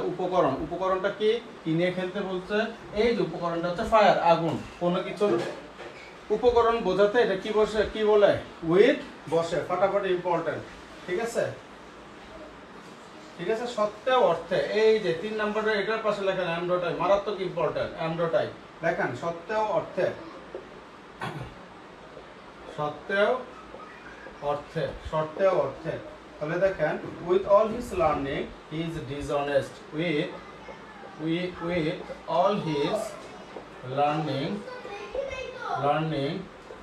উপকরণটা কি নিয়ে খেলতে বলছে, এই যে উপকরণটা হচ্ছে ফায়ার, আগুন। কোনো কিছুর উপকরণ বোঝাতে এটা কি বলে, উইথ বসে, ফাটাফাটি ইম্পর্টেন্ট। ঠিক আছে, সত্ত্বেও অর্থে, এই যে 3 নম্বরে এটার পাশে লেখেন এমডোটাই, মারাত্মক ইম্পর্টেন্ট, এমডোটাই লেখেন সত্ত্বেও অর্থে। তাহলে দেখেন, with all his learning he is dishonest, with all his learning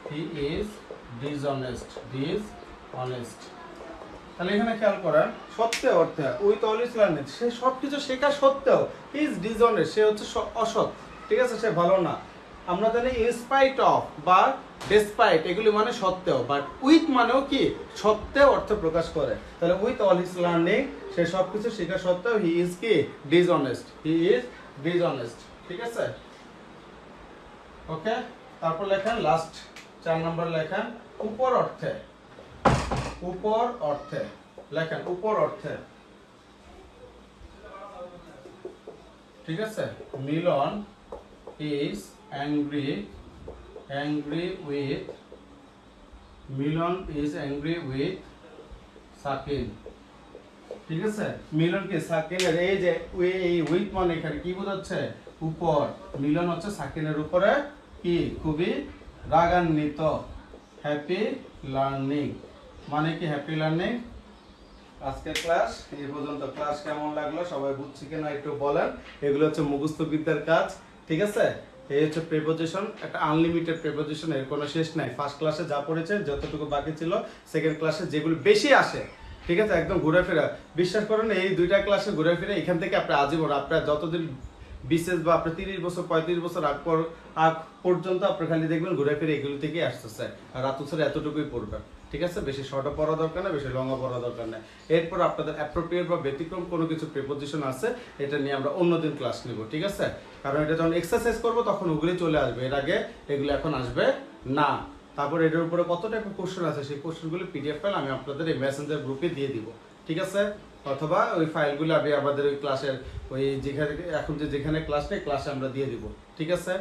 he is dishonest. তাহলে এখানে খেয়াল করেন, সত্ত্বেও অর্থে, উইথ অল হিজ লার্নিং, সে সবকিছু শেখা সত্ত্বেও, হি ইজ ডিসঅনেস্ট, সে হচ্ছে অসৎ। ঠিক আছে, সে ভালো না। আমরা জানি ইনস্পাইট অফ বা ডেসপাইট, এগুলি মানে সত্ত্বেও, বাট উইথ মানেও কি সত্ত্বেও অর্থ প্রকাশ করে। তাহলে উইথ অল হিজ লার্নিং, সে সবকিছু শেখা সত্ত্বেও, হি ইজ কি ডিসঅনেস্ট, ঠিক আছে, ওকে। তারপর লেখেন লাস্ট 4 নম্বর লেখেন উপর অর্থে লেখেন উপর অর্থে। ঠিক আছে, মিলন ইজ অ্যাংরি উইথ সাকিন। ঠিক আছে, মিলন কি সাকিনের, এই যে এই উইথ মানে এখানে কি বোঝাচ্ছে, উপর। মিলন হচ্ছে সাকিনের উপরে কি খুবই রাগান্বিত। হ্যাপি লার্নিং মানে কি হ্যাপি লার্নিং। আজকের ক্লাস এই পর্যন্ত। ক্লাস কেমন লাগলো, সবাই বুঝছি কিনা একটু বলেন। এগুলো হচ্ছে মুখস্থ বিদ্যার কাজ। ঠিক আছে, এই হচ্ছে প্রিপোজিশন, একটা আনলিমিটেড প্রিপোজিশন, এর কোনো শেষ নাই। ফার্স্ট ক্লাসে যা পড়েছেন, যতটুকু বাকি ছিল, সেকেন্ড ক্লাসে যেগুলো বেশি আসে, ঠিক আছে, একদম ঘুরে ফেরা। বিশ্বাস করুন, এই 2টা ক্লাসে ঘুরে ফিরে এখান থেকে আপনি আজীবন, আপনার যতদিন বিশেষ বা আপনার 30 বছর 35 বছর আগ পর্যন্ত আপনি খালি দেখবেন ঘুরে ফিরে এগুলো থেকেই আসতেছে। আর রাতুসের এতটুকুই পড়বেন। ঠিক আছে, বেশি শর্টও পড়া দরকার না, বেশি লংও পড়া দরকার নেই। এরপর আপনাদের অ্যাপ্রোপ্রিয়েট বা ব্যতিক্রম কোনো কিছু প্রিপোজিশন আছে, এটা নিয়ে আমরা অন্যদিন ক্লাস নিব। ঠিক আছে, কারণ এটা যখন এক্সারসাইজ করবো তখন ওগুলি চলে আসবে, এর আগে এগুলো এখন আসবে না। তারপর এটার উপরে কত টাইপের কোশ্চেন আছে, সেই কোশ্চেনগুলো পিডিএফ ফাইল আমি আপনাদের এই মেসেঞ্জার গ্রুপে দিয়ে দিব। ঠিক আছে, অথবা ওই ফাইলগুলো আমি আমাদের ওই ক্লাসের ওই যেখানে ক্লাস নেই, ক্লাসে আমরা দিয়ে দিব। ঠিক আছে,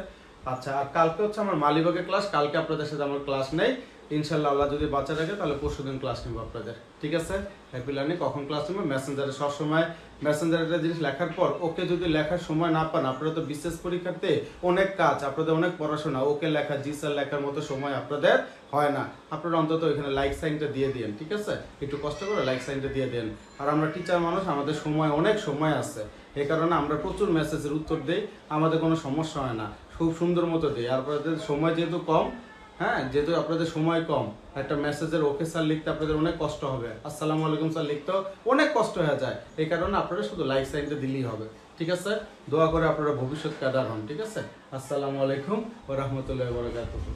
আচ্ছা। আর কালকে হচ্ছে আমার মালিবাগের ক্লাস, কালকে আপনাদের সাথে আমার ক্লাস নেই। ইনশাল্লাহ আল্লাহ যদি বাচ্চা রাখে, তাহলে পরশুদিন ক্লাস নেব আপনাদের। ঠিক আছে, হ্যাপি লার্নিং কখন ক্লাস নেব, মেসেঞ্জারে সবসময়। মেসেঞ্জারে একটা জিনিস লেখার পর ওকে যদি লেখার সময় না পান, আপনারা তো বিশেষ পরীক্ষাতে অনেক কাজ, আপনাদের অনেক পড়াশোনা, ওকে লেখা, জি স্যার লেখার মতো সময় আপনাদের হয় না। আপনারা অন্তত ওইখানে লাইক সাইনটা দিয়ে দিন। ঠিক আছে, একটু কষ্ট করে লাইক সাইনটা দিয়ে দেন। আর আমরা টিচার মানুষ, আমাদের অনেক সময় আছে, এই কারণে আমরা প্রচুর মেসেজের উত্তর দিই, আমাদের কোনো সমস্যা হয় না, খুব সুন্দর মতো দিই। আর আপনাদের সময় যেহেতু কম, হ্যাঁ, যেহেতু আপনাদের সময় কম, একটা মেসেজের ওকে স্যার লিখতে আপনাদের অনেক কষ্ট হবে, আসসালামু আলাইকুম স্যার লিখতেও অনেক কষ্ট হয়ে যায়। এই কারণে আপনারা শুধু লাইক সাইনটা দিলেই হবে। ঠিক আছে, দোয়া করে আপনারা ভবিষ্যৎ ক্যাডার হন। ঠিক আছে, আসসালামু আলাইকুম ওয়া রাহমাতুল্লাহি ওয়া বারাকাতুহু।